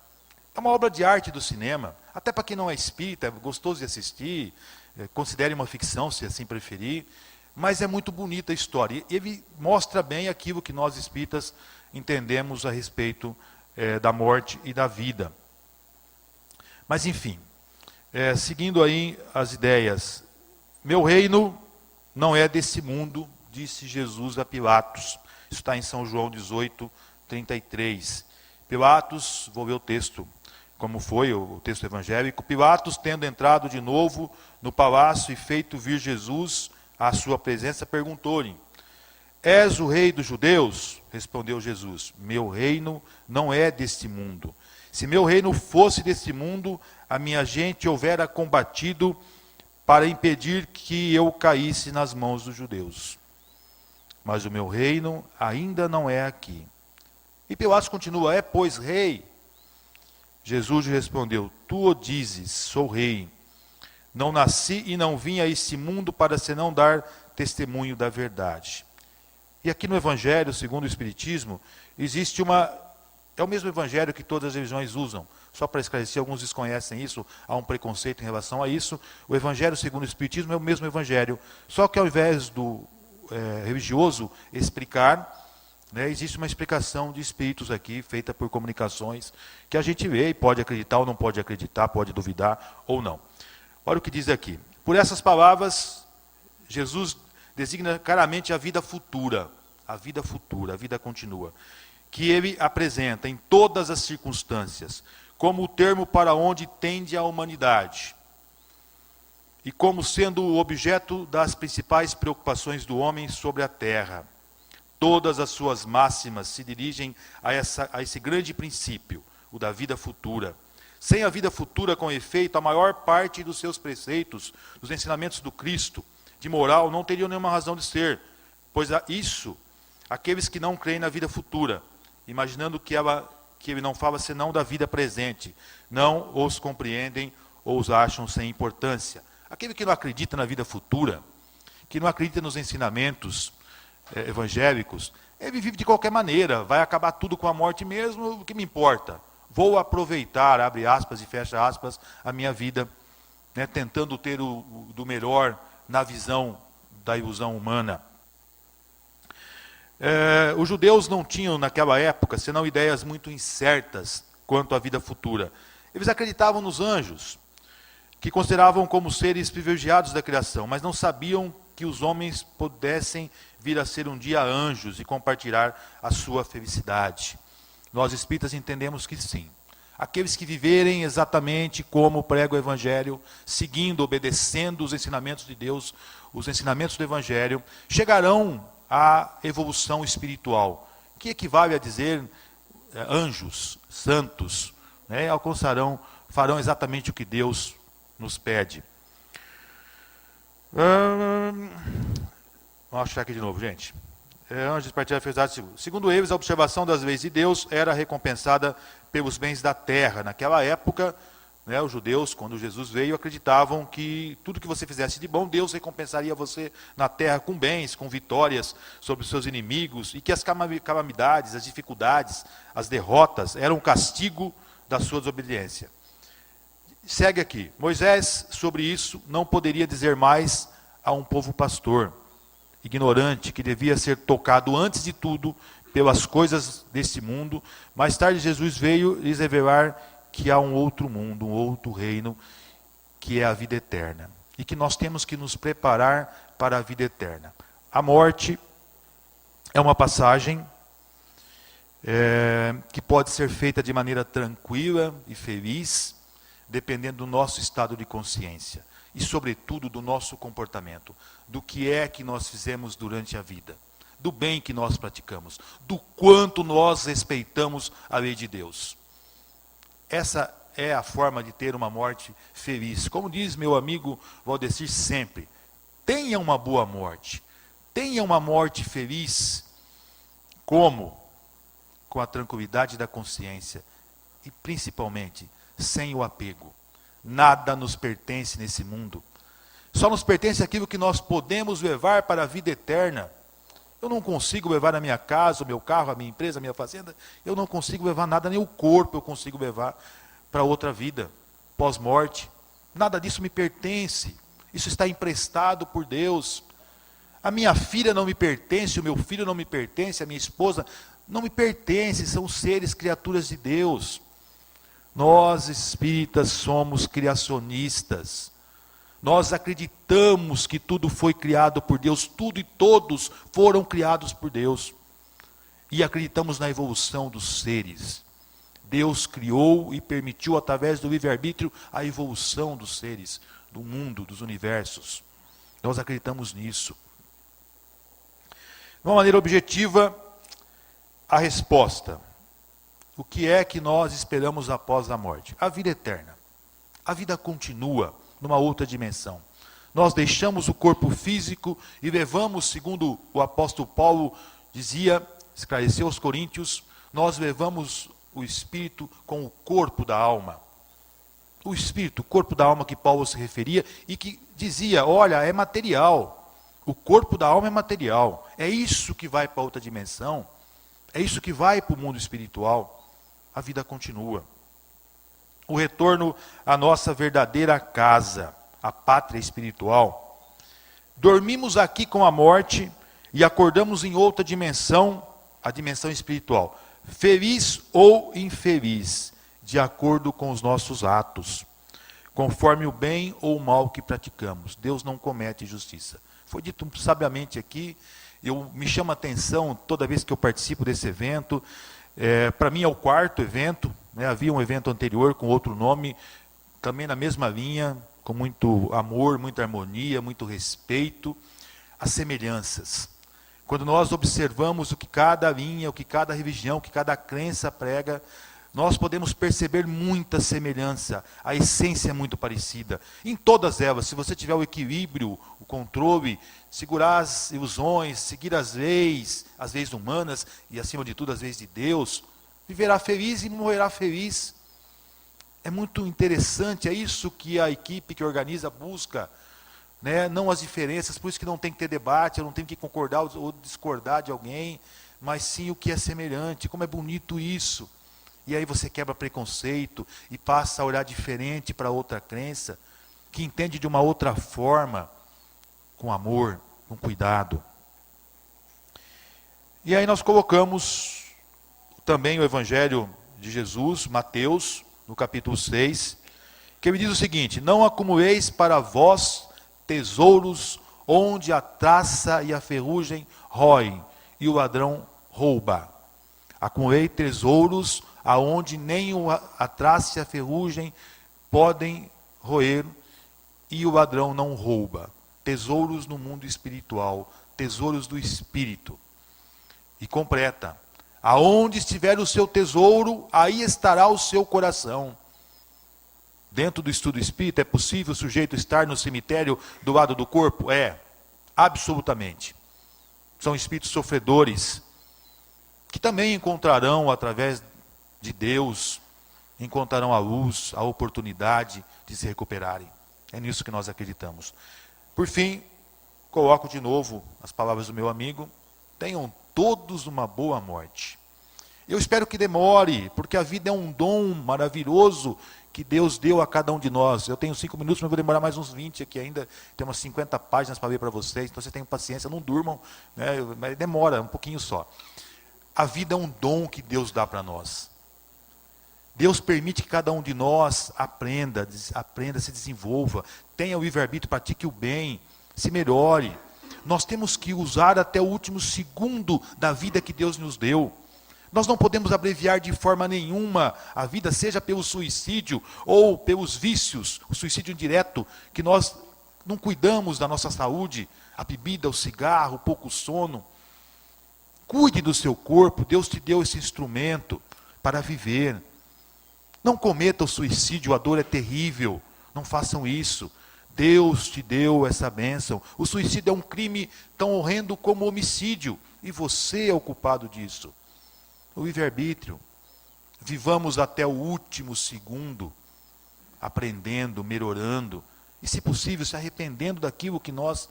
É uma obra de arte do cinema, até para quem não é espírita, é gostoso de assistir, considere uma ficção, se assim preferir, mas é muito bonita a história. E ele mostra bem aquilo que nós espíritas entendemos a respeito da morte e da vida. Mas enfim, seguindo aí as ideias, meu reino não é desse mundo, disse Jesus a Pilatos. Isso está em São João 18, 33. Pilatos, vou ver o texto, como foi o texto evangélico. Pilatos, tendo entrado de novo no palácio e feito vir Jesus à sua presença, perguntou-lhe: És o rei dos judeus? Respondeu Jesus: Meu reino não é deste mundo. Se meu reino fosse deste mundo, a minha gente houvera combatido para impedir que eu caísse nas mãos dos judeus. Mas o meu reino ainda não é aqui. E Pilatos continua: É, pois, rei? Jesus lhe respondeu: Tu o dizes, sou rei. Não nasci e não vim a este mundo para senão dar testemunho da verdade. E aqui no Evangelho, segundo o Espiritismo, existe é o mesmo Evangelho que todas as religiões usam. Só para esclarecer, alguns desconhecem isso, há um preconceito em relação a isso. O Evangelho, segundo o Espiritismo, é o mesmo Evangelho. Só que ao invés do religioso explicar, existe uma explicação de espíritos aqui, feita por comunicações, que a gente vê e pode acreditar ou não pode acreditar, pode duvidar ou não. Olha o que diz aqui. Por essas palavras, Jesus designa claramente a vida futura, a vida continua, que ele apresenta em todas as circunstâncias, como o termo para onde tende a humanidade, e como sendo o objeto das principais preocupações do homem sobre a terra. Todas as suas máximas se dirigem a esse grande princípio, o da vida futura. Sem a vida futura, com efeito, a maior parte dos seus preceitos, dos ensinamentos do Cristo, de moral, não teriam nenhuma razão de ser, pois aqueles que não creem na vida futura, imaginando que ele não fala senão da vida presente, não os compreendem ou os acham sem importância. Aquele que não acredita na vida futura, que não acredita nos ensinamentos evangélicos, ele vive de qualquer maneira, vai acabar tudo com a morte mesmo, o que me importa? Vou aproveitar, abre aspas e fecha aspas, a minha vida, tentando ter do melhor na visão da ilusão humana. Os judeus não tinham naquela época, senão ideias muito incertas quanto à vida futura. Eles acreditavam nos anjos, que consideravam como seres privilegiados da criação, mas não sabiam que os homens pudessem vir a ser um dia anjos e compartilhar a sua felicidade. Nós espíritas entendemos que sim. Aqueles que viverem exatamente como prega o Evangelho, seguindo, obedecendo os ensinamentos de Deus, os ensinamentos do Evangelho, chegarão à evolução espiritual, que equivale a dizer anjos, santos, alcançarão, farão exatamente o que Deus nos pede. Vamos achar aqui de novo, gente. Anjos partilhar a felicidade. Segundo eles, a observação das leis de Deus era recompensada pelos bens da terra. Naquela época, os judeus, quando Jesus veio, acreditavam que tudo que você fizesse de bom, Deus recompensaria você na terra com bens, com vitórias sobre os seus inimigos, e que as calamidades, as dificuldades, as derrotas eram o castigo da sua desobediência. Segue aqui. Moisés, sobre isso, não poderia dizer mais a um povo pastor, ignorante, que devia ser tocado antes de tudo pelas coisas deste mundo. Mais tarde Jesus veio lhes revelar que há um outro mundo, um outro reino, que é a vida eterna. E que nós temos que nos preparar para a vida eterna. A morte é uma passagem que pode ser feita de maneira tranquila e feliz, dependendo do nosso estado de consciência. E, sobretudo, do nosso comportamento, do que é que nós fizemos durante a vida, do bem que nós praticamos, do quanto nós respeitamos a lei de Deus. Essa é a forma de ter uma morte feliz. Como diz meu amigo Valdecir sempre, tenha uma boa morte, tenha uma morte feliz. Como? Com a tranquilidade da consciência e, principalmente, sem o apego. Nada nos pertence nesse mundo, Só nos pertence aquilo que nós podemos levar para a vida eterna. Eu não consigo levar a minha casa, o meu carro, a minha empresa, a minha fazenda. Eu não consigo levar nada, nem o corpo eu consigo levar para outra vida, pós-morte. Nada disso me pertence. Isso está emprestado por Deus. A minha filha não me pertence, o meu filho não me pertence, a minha esposa não me pertence. São seres, criaturas de Deus. Nós, espíritas, somos criacionistas. Nós acreditamos que tudo foi criado por Deus, tudo e todos foram criados por Deus. E acreditamos na evolução dos seres. Deus criou e permitiu, através do livre-arbítrio, a evolução dos seres, do mundo, dos universos. Nós acreditamos nisso. De uma maneira objetiva, a resposta. O que é que nós esperamos após a morte? A vida eterna. A vida continua numa outra dimensão. Nós deixamos o corpo físico e levamos, segundo o apóstolo Paulo dizia, esclareceu aos Coríntios, nós levamos o espírito com o corpo da alma. O espírito, o corpo da alma que Paulo se referia e que dizia, olha, é material. O corpo da alma é material. É isso que vai para outra dimensão. É isso que vai para o mundo espiritual. A vida continua. O retorno à nossa verdadeira casa, a pátria espiritual. Dormimos aqui com a morte e acordamos em outra dimensão, a dimensão espiritual. Feliz ou infeliz, de acordo com os nossos atos, conforme o bem ou o mal que praticamos. Deus não comete injustiça. Foi dito sabiamente aqui, me chama a atenção toda vez que eu participo desse evento. Para mim é o quarto evento, né? Havia um evento anterior com outro nome, também na mesma linha, com muito amor, muita harmonia, muito respeito, as semelhanças. Quando nós observamos o que cada linha, o que cada religião, o que cada crença prega, nós podemos perceber muita semelhança, a essência é muito parecida. Em todas elas, se você tiver o equilíbrio, o controle, segurar as ilusões, seguir as leis humanas e, acima de tudo, as leis de Deus, viverá feliz e morrerá feliz. É muito interessante, é isso que a equipe que organiza busca, né? Não as diferenças, por isso que não tem que ter debate, eu não tenho que concordar ou discordar de alguém, mas sim o que é semelhante, como é bonito isso. E aí você quebra preconceito e passa a olhar diferente para outra crença, que entende de uma outra forma, com amor, com cuidado. E aí nós colocamos também o Evangelho de Jesus, Mateus, no capítulo 6, que ele diz o seguinte: não acumuleis para vós tesouros onde a traça e a ferrugem roem e o ladrão rouba. Acumulei tesouros aonde nem a traça e a ferrugem podem roer e o ladrão não rouba. Tesouros no mundo espiritual, tesouros do espírito. E completa: aonde estiver o seu tesouro, aí estará o seu coração. Dentro do estudo espírita, é possível o sujeito estar no cemitério do lado do corpo? É, absolutamente. São espíritos sofredores, que também encontrarão, através de Deus, encontrarão a luz, a oportunidade de se recuperarem. É nisso que nós acreditamos. Por fim, coloco de novo as palavras do meu amigo: tenham todos uma boa morte. Eu espero que demore, porque a vida é um dom maravilhoso que Deus deu a cada um de nós. Eu tenho 5 minutos, mas vou demorar mais uns 20 aqui ainda. Tem umas 50 páginas para ler para vocês, então vocês tenham paciência, não durmam, né? Mas demora um pouquinho só. A vida é um dom que Deus dá para nós. Deus permite que cada um de nós aprenda, se desenvolva, tenha o livre-arbítrio, pratique o bem, se melhore. Nós temos que usar até o último segundo da vida que Deus nos deu. Nós não podemos abreviar de forma nenhuma a vida, seja pelo suicídio ou pelos vícios, o suicídio indireto, que nós não cuidamos da nossa saúde, a bebida, o cigarro, o pouco sono. Cuide do seu corpo, Deus te deu esse instrumento para viver. Não cometa o suicídio, a dor é terrível, não façam isso. Deus te deu essa bênção. O suicídio é um crime tão horrendo como o homicídio, e você é o culpado disso. O livre-arbítrio. Vivamos até o último segundo, aprendendo, melhorando, E, se possível, se arrependendo daquilo que nós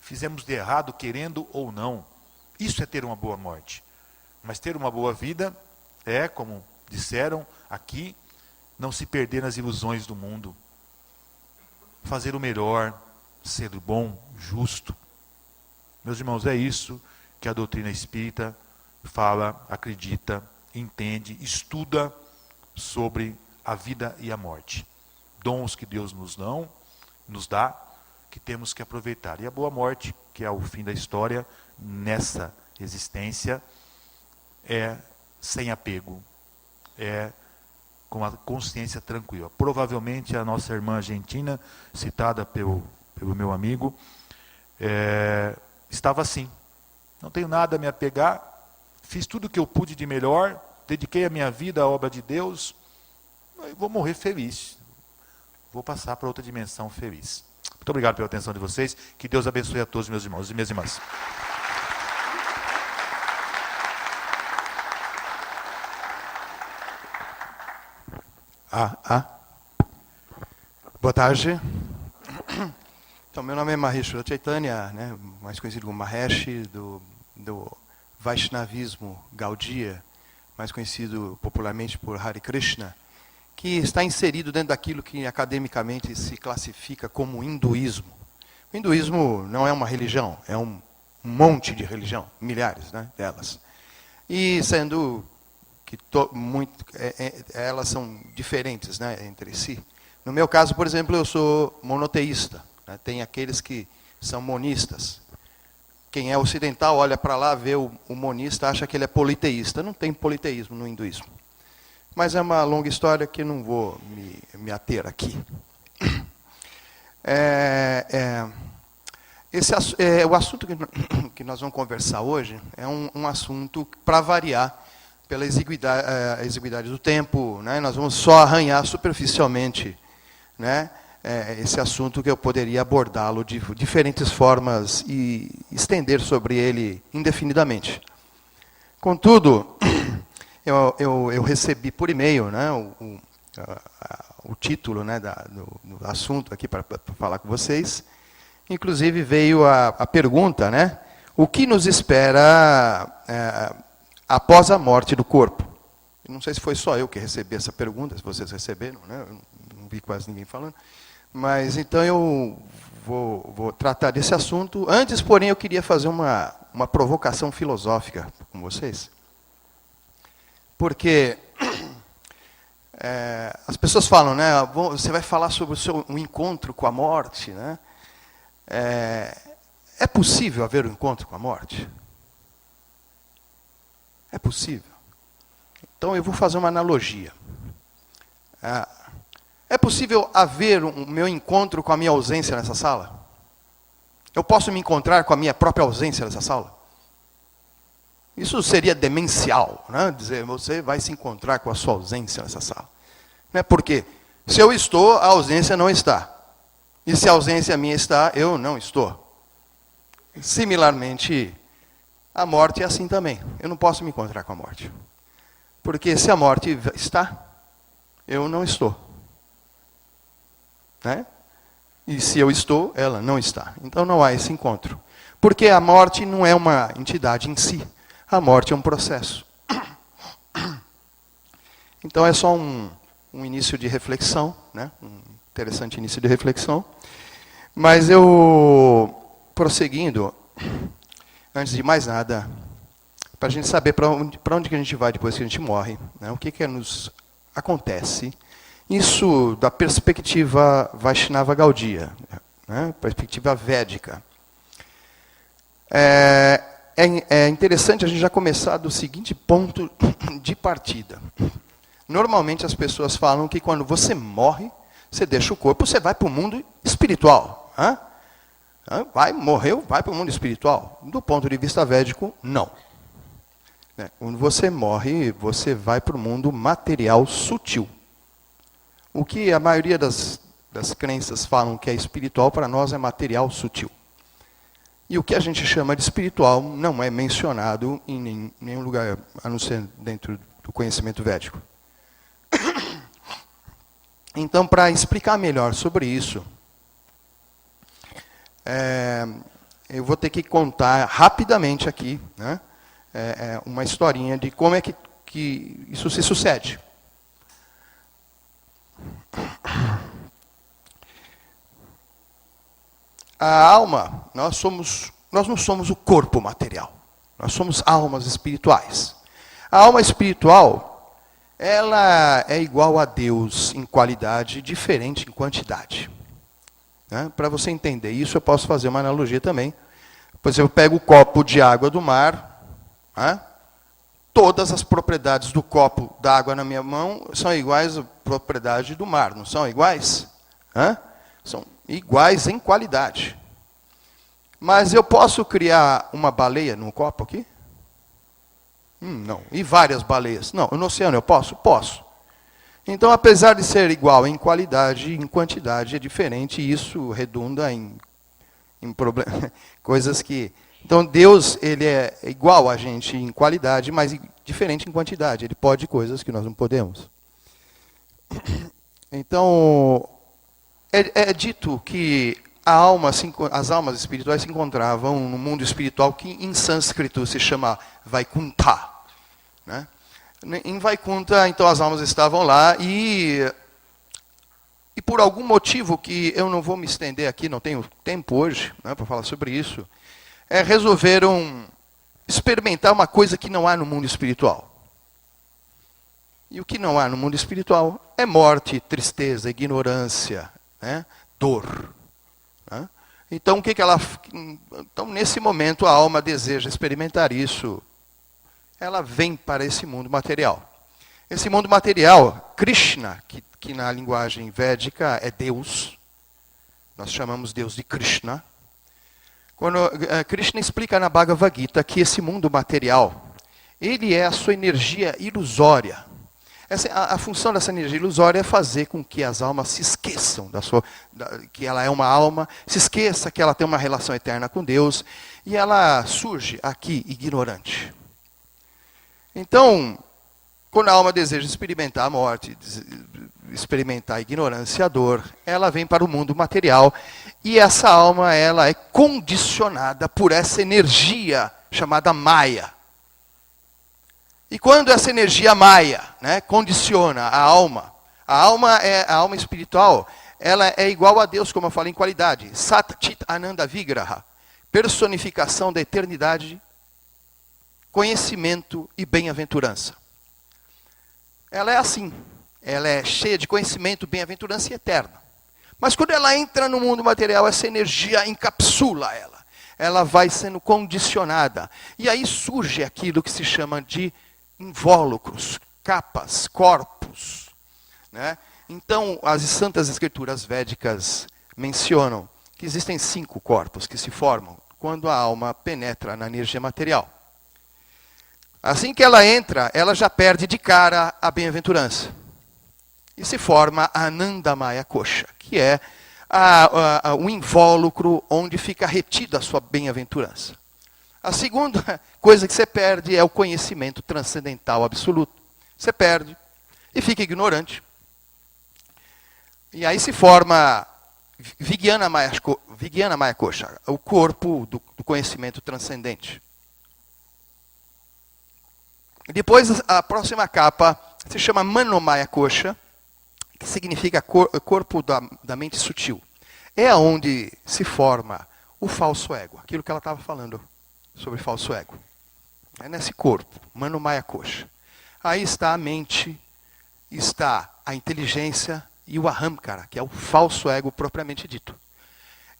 fizemos de errado, querendo ou não. Isso é ter uma boa morte. Mas ter uma boa vida é, como disseram aqui, não se perder nas ilusões do mundo. Fazer o melhor, ser bom, justo. Meus irmãos, é isso que a doutrina espírita fala, acredita, entende, estuda sobre a vida e a morte. Dons que Deus nos dá, que temos que aproveitar. E a boa morte, que é o fim da história, nessa existência, é sem apego, é com a consciência tranquila. Provavelmente a nossa irmã argentina, citada pelo meu amigo, estava assim. Não tenho nada a me apegar, fiz tudo o que eu pude de melhor, dediquei a minha vida à obra de Deus, vou morrer feliz. Vou passar para outra dimensão feliz. Muito obrigado pela atenção de vocês. Que Deus abençoe a todos, meus irmãos e minhas irmãs. Boa tarde. Então, meu nome é Maheshwara Chaitanya, né, mais conhecido como Mahesh, do Vaishnavismo Gaudiya, mais conhecido popularmente por Hare Krishna, que está inserido dentro daquilo que academicamente se classifica como hinduísmo. O hinduísmo não é uma religião, é um monte de religião, milhares, né, delas. E sendo que elas são diferentes, né, entre si. No meu caso, por exemplo, eu sou monoteísta, né, tem aqueles que são monistas. Quem é ocidental olha para lá, vê o monista, acha que ele é politeísta. Não tem politeísmo no hinduísmo. Mas é uma longa história que não vou me ater aqui. O assunto que nós vamos conversar hoje é um assunto, para variar, pela exiguidade do tempo, né? Nós vamos só arranhar superficialmente, né, esse assunto, que eu poderia abordá-lo de diferentes formas e estender sobre ele indefinidamente. Contudo, eu recebi por e-mail, né, o título, né, do assunto aqui para falar com vocês. Inclusive veio a pergunta, né, o que nos espera após a morte do corpo? Não sei se foi só eu que recebi essa pergunta, se vocês receberam, né, eu não vi quase ninguém falando. Mas então eu vou tratar desse assunto. Antes, porém, eu queria fazer uma provocação filosófica com vocês. Porque as pessoas falam, né, você vai falar sobre o seu encontro com a morte, né? É possível haver um encontro com a morte? É possível. Então eu vou fazer uma analogia. É possível haver um meu encontro com a minha ausência nessa sala? Eu posso me encontrar com a minha própria ausência nessa sala? Isso seria demencial, né? Dizer, você vai se encontrar com a sua ausência nessa sala. Né? Porque se eu estou, a ausência não está. E se a ausência minha está, eu não estou. Similarmente, a morte é assim também. Eu não posso me encontrar com a morte. Porque se a morte está, eu não estou. Né? E se eu estou, ela não está. Então não há esse encontro. Porque a morte não é uma entidade em si. A morte é um processo. Então é só um início de reflexão, né? Um interessante início de reflexão. Mas eu, prosseguindo, antes de mais nada, para a gente saber para onde que a gente vai depois que a gente morre, né? O que nos acontece. Isso da perspectiva Vaishnava Gaudiya, né? Perspectiva védica. É interessante a gente já começar do seguinte ponto de partida. Normalmente as pessoas falam que quando você morre, você deixa o corpo, você vai para o mundo espiritual. Morreu, vai para o mundo espiritual. Do ponto de vista védico, não. Quando você morre, você vai para o mundo material sutil. O que a maioria das crenças falam que é espiritual, para nós é material sutil. E o que a gente chama de espiritual não é mencionado em nenhum lugar, a não ser dentro do conhecimento védico. Então, para explicar melhor sobre isso, Eu vou ter que contar rapidamente aqui, né, uma historinha de como é que isso se sucede. A alma, nós não somos o corpo material. Nós somos almas espirituais. A alma espiritual, ela é igual a Deus em qualidade, diferente em quantidade. Né? Para você entender isso, eu posso fazer uma analogia também. Por exemplo, eu pego o copo de água do mar, né? Todas as propriedades do copo d'água na minha mão são iguais à propriedade do mar, não são iguais? Né? São iguais em qualidade. Mas eu posso criar uma baleia num copo aqui? Não. E várias baleias? Não. No oceano eu posso? Posso. Então, apesar de ser igual em qualidade, em quantidade é diferente, e isso redunda em coisas que... Então, Deus, ele é igual a gente em qualidade, mas diferente em quantidade. Ele pode coisas que nós não podemos. Então, é dito que as almas espirituais se encontravam no mundo espiritual que em sânscrito se chama Vaikuntha. Né? Em Vaikuntha, então, as almas estavam lá e por algum motivo que eu não vou me estender aqui, não tenho tempo hoje, né, para falar sobre isso, resolveram experimentar uma coisa que não há no mundo espiritual. E o que não há no mundo espiritual é morte, tristeza, ignorância, né, dor. Né? Então, então, nesse momento, a alma deseja experimentar isso. Ela vem para esse mundo material. Esse mundo material, Krishna, que na linguagem védica é Deus, nós chamamos Deus de Krishna. Quando Krishna explica na Bhagavad Gita que esse mundo material, ele é a sua energia ilusória. A função dessa energia ilusória é fazer com que as almas se esqueçam que ela é uma alma, se esqueça que ela tem uma relação eterna com Deus, e ela surge aqui ignorante. Então, quando a alma deseja experimentar a morte, experimentar a ignorância, a dor, ela vem para o mundo material, e essa alma ela é condicionada por essa energia chamada Maya. E quando essa energia Maya, né, condiciona a alma espiritual, ela é igual a Deus, como eu falei, em qualidade. Sat Chit Ananda Vigraha, personificação da eternidade, conhecimento e bem-aventurança. Ela é assim, ela é cheia de conhecimento, bem-aventurança e eterna. Mas quando ela entra no mundo material, essa energia encapsula ela. Ela vai sendo condicionada. E aí surge aquilo que se chama de invólucros, capas, corpos. Né? Então, as Santas Escrituras Védicas mencionam que existem 5 corpos que se formam quando a alma penetra na energia material. Assim que ela entra, ela já perde de cara a bem-aventurança. E se forma a Anandamaya Kosha, que é o invólucro onde fica retida a sua bem-aventurança. A segunda coisa que você perde é o conhecimento transcendental absoluto. Você perde e fica ignorante. E aí se forma Vijnana Maya Kosha, o corpo do conhecimento transcendente. Depois, a próxima capa se chama Manomaya Kosha, que significa corpo da mente sutil. É onde se forma o falso ego, aquilo que ela estava falando sobre falso ego. É nesse corpo, Manomaya Kosha. Aí está a mente, está a inteligência e o ahamkara, que é o falso ego propriamente dito.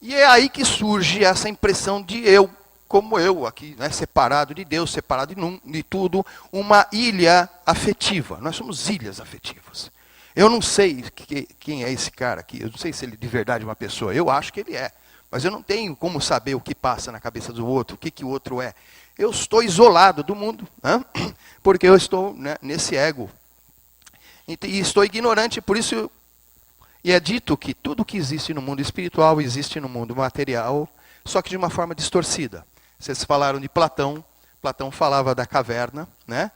E é aí que surge essa impressão de eu, como eu aqui, né, separado de Deus, separado de tudo, uma ilha afetiva. Nós somos ilhas afetivas. Eu não sei quem é esse cara aqui, eu não sei se ele de verdade é uma pessoa, eu acho que ele é. Mas eu não tenho como saber o que passa na cabeça do outro, o que o outro é. Eu estou isolado do mundo, né, porque eu estou, né, nesse ego. E estou ignorante, por isso... E é dito que tudo que existe no mundo espiritual existe no mundo material, só que de uma forma distorcida. Vocês falaram de Platão. Platão falava da caverna, né?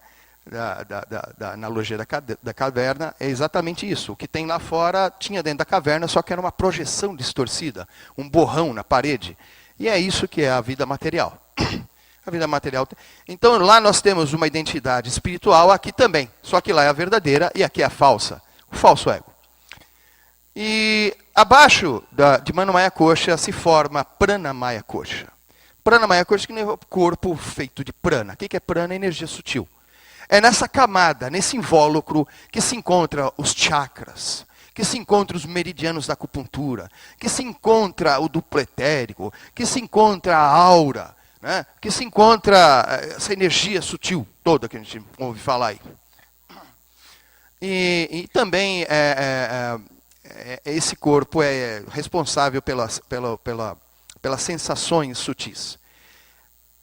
da analogia da caverna é exatamente isso. O que tem lá fora tinha dentro da caverna, só que era uma projeção distorcida, um borrão na parede. E é isso que é a vida material. A vida material. Então lá nós temos uma identidade espiritual, aqui também. Só que lá é a verdadeira e aqui é a falsa. O falso ego. E abaixo de Manamaya Kosha se forma Pranamaya Kosha. Pranamaya Kosha que é o corpo feito de prana. O que é prana? Energia sutil. É nessa camada, nesse invólucro, que se encontra os chakras, que se encontra os meridianos da acupuntura, que se encontra o duplo etérico, que se encontra a aura, né? Que se encontra essa energia sutil toda que a gente ouve falar aí. E também esse corpo é responsável pelas sensações sutis.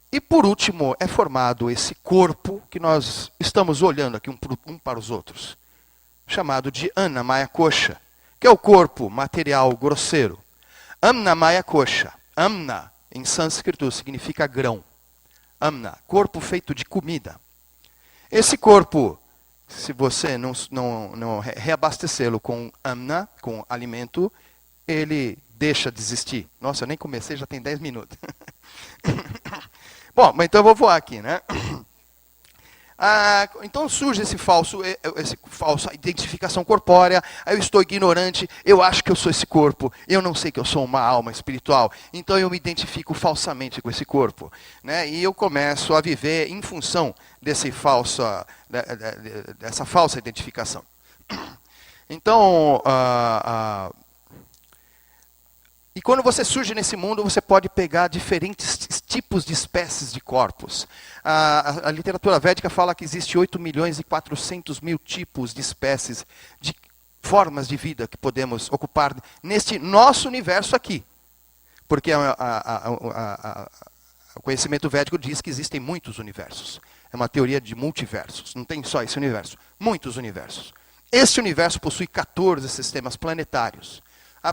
E por último, é formado esse corpo que nós estamos olhando aqui um para os outros, chamado de Annamaya Kosha, que é o corpo material grosseiro. Annamaya Kosha. Amna, em sânscrito, significa grão. Amna, corpo feito de comida. Esse corpo, se você não reabastecê-lo com amna, com alimento, ele deixa de existir. Nossa, eu nem comecei, já tem 10 minutos. Bom, mas então eu vou voar aqui, né? Então surge essa falsa identificação corpórea. Eu estou ignorante, eu acho que eu sou esse corpo, eu não sei que eu sou uma alma espiritual, então eu me identifico falsamente com esse corpo, né? E eu começo a viver em função dessa falsa identificação. Então, e quando você surge nesse mundo, você pode pegar diferentes tipos de espécies de corpos. A literatura védica fala que existe 8.400.000 tipos de espécies, de formas de vida que podemos ocupar neste nosso universo aqui. Porque o conhecimento védico diz que existem muitos universos. É uma teoria de multiversos. Não tem só esse universo, muitos universos. Este universo possui 14 sistemas planetários.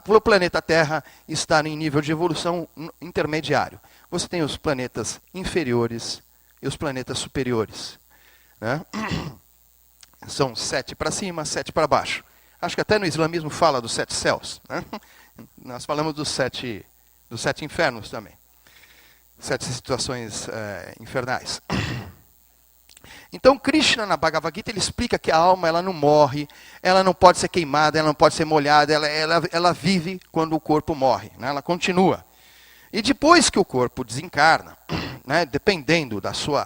O planeta Terra está em nível de evolução intermediário. Você tem os planetas inferiores e os planetas superiores, né? São 7 para cima, 7 para baixo. Acho que até no islamismo fala dos 7 céus, né? Nós falamos dos 7 infernos também. 7 situações infernais. Então, Krishna, na Bhagavad Gita, ele explica que a alma ela não morre, ela não pode ser queimada, ela não pode ser molhada, ela vive quando o corpo morre, né? Ela continua. E depois que o corpo desencarna, né, dependendo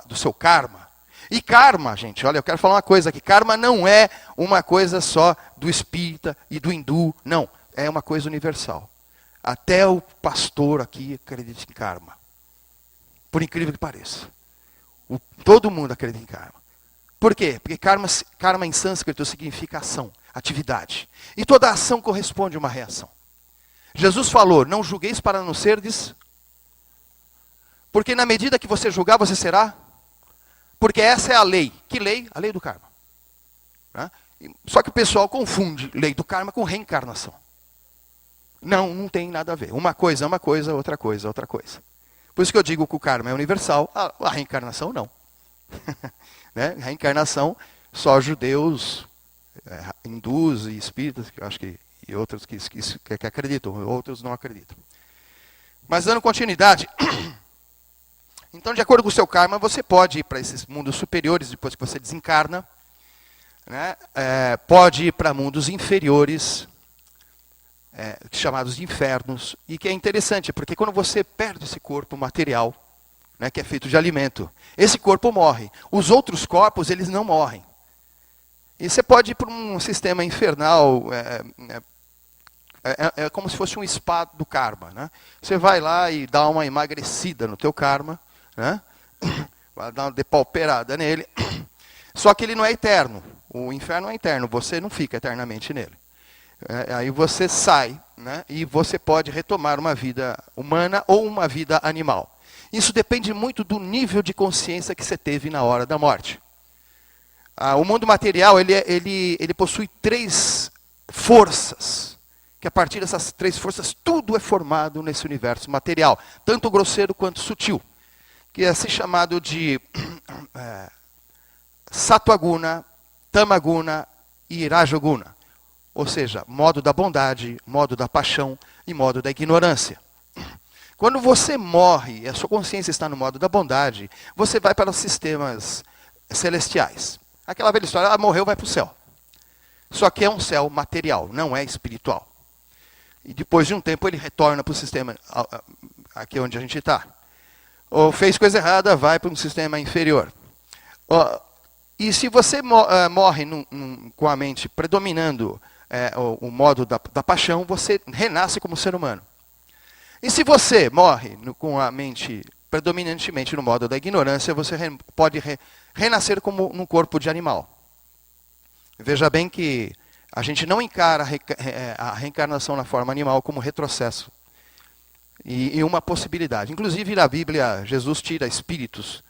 do seu karma, e karma, gente, olha, eu quero falar uma coisa aqui, karma não é uma coisa só do espírita e do hindu, não, é uma coisa universal. Até o pastor aqui acredita em karma, por incrível que pareça. Todo mundo acredita em karma. Por quê? Porque karma em sânscrito significa ação, atividade. E toda ação corresponde a uma reação. Jesus falou, não julgueis para não serdes, porque na medida que você julgar, você será. Porque essa é a lei. Que lei? A lei do karma. Né? Só que o pessoal confunde lei do karma com reencarnação. Não tem nada a ver. Uma coisa é uma coisa, outra coisa é outra coisa. Por isso que eu digo que o karma é universal, a reencarnação não. Né? Reencarnação, só judeus, hindus e espíritas, eu acho que, e outros que acreditam, outros não acreditam. Mas dando continuidade, então de acordo com o seu karma, você pode ir para esses mundos superiores depois que você desencarna, né? Pode ir para mundos inferiores, chamados de infernos, e que é interessante, porque quando você perde esse corpo material, né, que é feito de alimento, esse corpo morre. Os outros corpos, eles não morrem. E você pode ir para um sistema infernal, é como se fosse um spa do karma. Né? Você vai lá e dá uma emagrecida no teu karma, né? Vai dar uma depauperada nele, só que ele não é eterno. O inferno é eterno, você não fica eternamente nele. Aí você sai, né, e você pode retomar uma vida humana ou uma vida animal. Isso depende muito do nível de consciência que você teve na hora da morte. O mundo material ele possui 3 forças, que a partir dessas 3 forças tudo é formado nesse universo material, tanto grosseiro quanto sutil, que é assim chamado de Sattva-guna, Tama-guna e Raja-guna. Ou seja, modo da bondade, modo da paixão e modo da ignorância. Quando você morre e a sua consciência está no modo da bondade, você vai para os sistemas celestiais. Aquela velha história, morreu, vai para o céu. Só que é um céu material, não é espiritual. E depois de um tempo ele retorna para o sistema aqui onde a gente está. Ou fez coisa errada, vai para um sistema inferior. E se você morre com a mente predominando o modo da paixão, você renasce como ser humano. E se você morre com a mente predominantemente no modo da ignorância, você pode renascer como num corpo de animal. Veja bem que a gente não encara a reencarnação na forma animal como retrocesso. E uma possibilidade. Inclusive na Bíblia, Jesus tira espíritos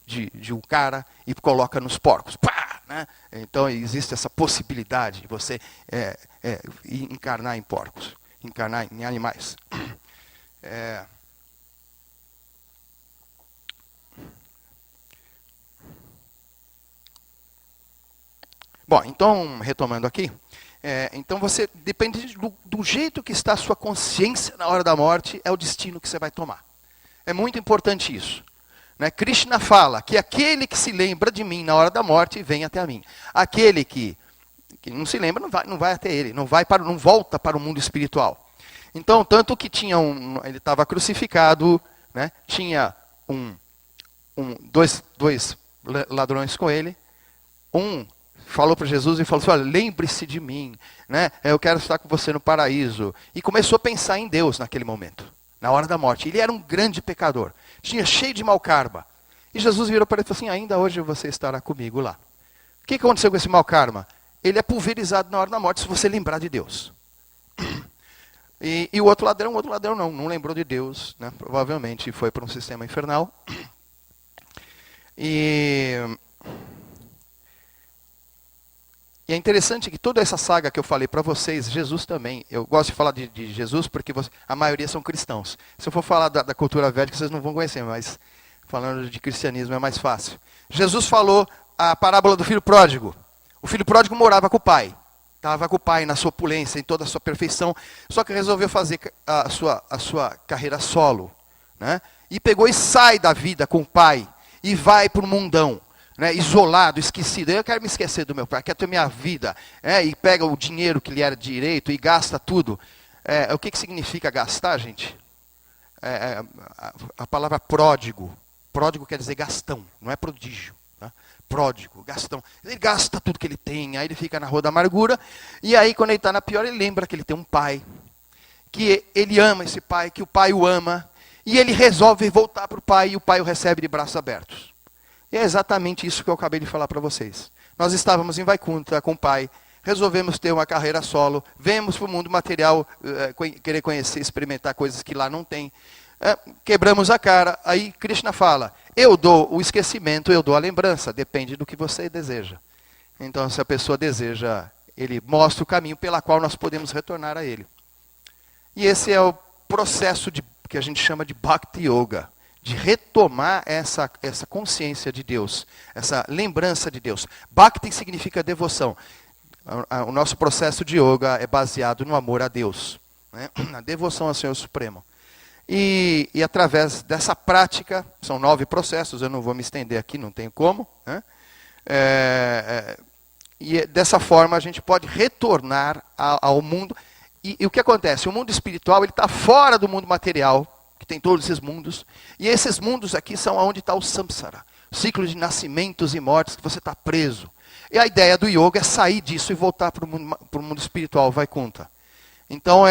de um cara e coloca nos porcos. Pá! Né? Então existe essa possibilidade de você encarnar em porcos, encarnar em animais. Bom, então, retomando aqui, então você, depende do jeito que está a sua consciência na hora da morte, é o destino que você vai tomar. É muito importante isso. Né? Krishna fala que aquele que se lembra de mim na hora da morte, vem até a mim. Aquele que não se lembra, não vai até ele, não volta para o mundo espiritual. Então, tanto que ele estava crucificado, né? Tinha dois ladrões com ele. Um falou para Jesus e falou assim, olha, lembre-se de mim, né? Eu quero estar com você no paraíso. E começou a pensar em Deus naquele momento, na hora da morte. Ele era um grande pecador, cheio de mau karma. E Jesus virou para ele e falou assim, ainda hoje você estará comigo lá. O que aconteceu com esse mau karma? Ele é pulverizado na hora da morte se você lembrar de Deus. E o outro ladrão não lembrou de Deus, né? Provavelmente foi para um sistema infernal. E é interessante que toda essa saga que eu falei para vocês, Jesus também, eu gosto de falar de Jesus porque a maioria são cristãos. Se eu for falar da cultura védica, vocês não vão conhecer, mas falando de cristianismo é mais fácil. Jesus falou a parábola do filho pródigo. O filho pródigo morava com o pai. Estava com o pai na sua opulência, em toda a sua perfeição, só que resolveu fazer a sua carreira solo. Né? E pegou e sai da vida com o pai, e vai para o mundão, né? Isolado, esquecido. Eu quero me esquecer do meu pai, quero ter minha vida. E pega o dinheiro que lhe era direito e gasta tudo. O que significa gastar, gente? A palavra pródigo. Pródigo quer dizer gastão, não é prodígio. Né? Pródigo, gastão. Ele gasta tudo que ele tem, aí ele fica na rua da amargura, e aí quando ele está na pior, ele lembra que ele tem um pai, que ele ama esse pai, que o pai o ama, e ele resolve voltar para o pai, e o pai o recebe de braços abertos. E é exatamente isso que eu acabei de falar para vocês. Nós estávamos em Vaikunta com o pai, resolvemos ter uma carreira solo, vemos para o mundo material, querer conhecer, experimentar coisas que lá não tem. Quebramos a cara, aí Krishna fala, eu dou o esquecimento, eu dou a lembrança, depende do que você deseja. Então, se a pessoa deseja, ele mostra o caminho pela qual nós podemos retornar a ele. E esse é o processo que a gente chama de Bhakti Yoga, de retomar essa consciência de Deus, essa lembrança de Deus. Bhakti significa devoção. O nosso processo de yoga é baseado no amor a Deus, né? Na devoção ao Senhor Supremo. E através dessa prática, são 9 processos, eu não vou me estender aqui, não tenho como. Né? E dessa forma a gente pode retornar ao mundo. E o que acontece? O mundo espiritual está fora do mundo material, que tem todos esses mundos. E esses mundos aqui são onde está o samsara, o ciclo de nascimentos e mortes, que você está preso. E a ideia do yoga é sair disso e voltar para o mundo espiritual, Vaikunta. Então,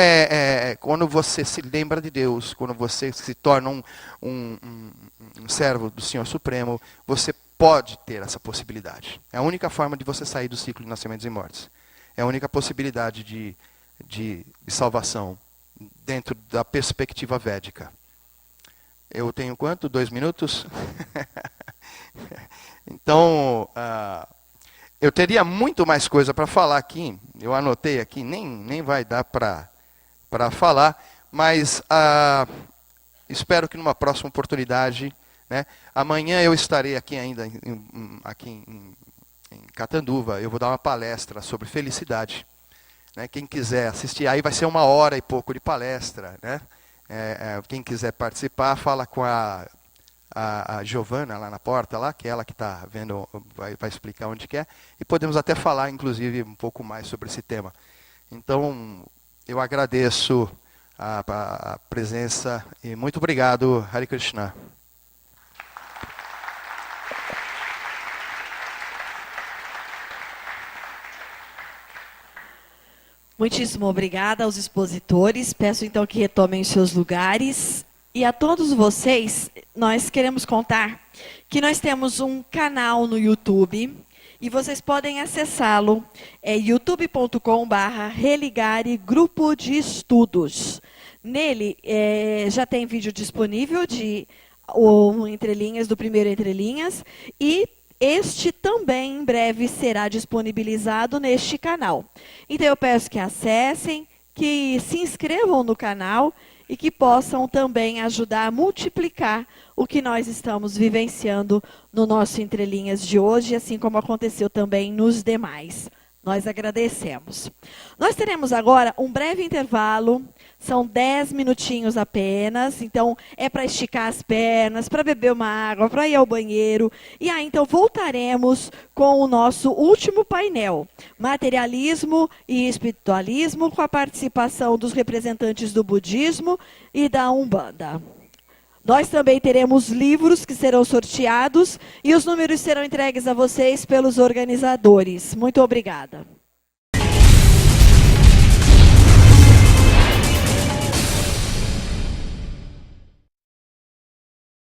quando você se lembra de Deus, quando você se torna um servo do Senhor Supremo, você pode ter essa possibilidade. É a única forma de você sair do ciclo de nascimentos e mortes. É a única possibilidade de salvação dentro da perspectiva védica. Eu tenho quanto? 2 minutos? Então, eu teria muito mais coisa para falar aqui. Eu anotei aqui, nem vai dar para falar, mas espero que numa próxima oportunidade, né? Amanhã eu estarei aqui ainda aqui em Catanduva, eu vou dar uma palestra sobre felicidade. Né? Quem quiser assistir, aí vai ser 1h e pouco de palestra. Né? Quem quiser participar, fala com a Giovana lá na porta, lá, que é ela que está vendo, vai explicar onde que é. E podemos até falar, inclusive, um pouco mais sobre esse tema. Então, eu agradeço a presença e muito obrigado, Hare Krishna. Muitíssimo obrigada aos expositores. Peço então que retomem seus lugares. E a todos vocês, nós queremos contar que nós temos um canal no YouTube e vocês podem acessá-lo. É youtube.com/Religare Grupo de Estudos. Nele já tem vídeo disponível de Entrelinhas, do primeiro Entrelinhas, e este também em breve será disponibilizado neste canal. Então eu peço que acessem, que se inscrevam no canal e que possam também ajudar a multiplicar o que nós estamos vivenciando no nosso Entrelinhas de hoje, assim como aconteceu também nos demais. Nós agradecemos. Nós teremos agora um breve intervalo, são 10 minutinhos apenas, então é para esticar as pernas, para beber uma água, para ir ao banheiro. E aí então voltaremos com o nosso último painel, Materialismo e Espiritualismo, com a participação dos representantes do budismo e da Umbanda. Nós também teremos livros que serão sorteados e os números serão entregues a vocês pelos organizadores. Muito obrigada.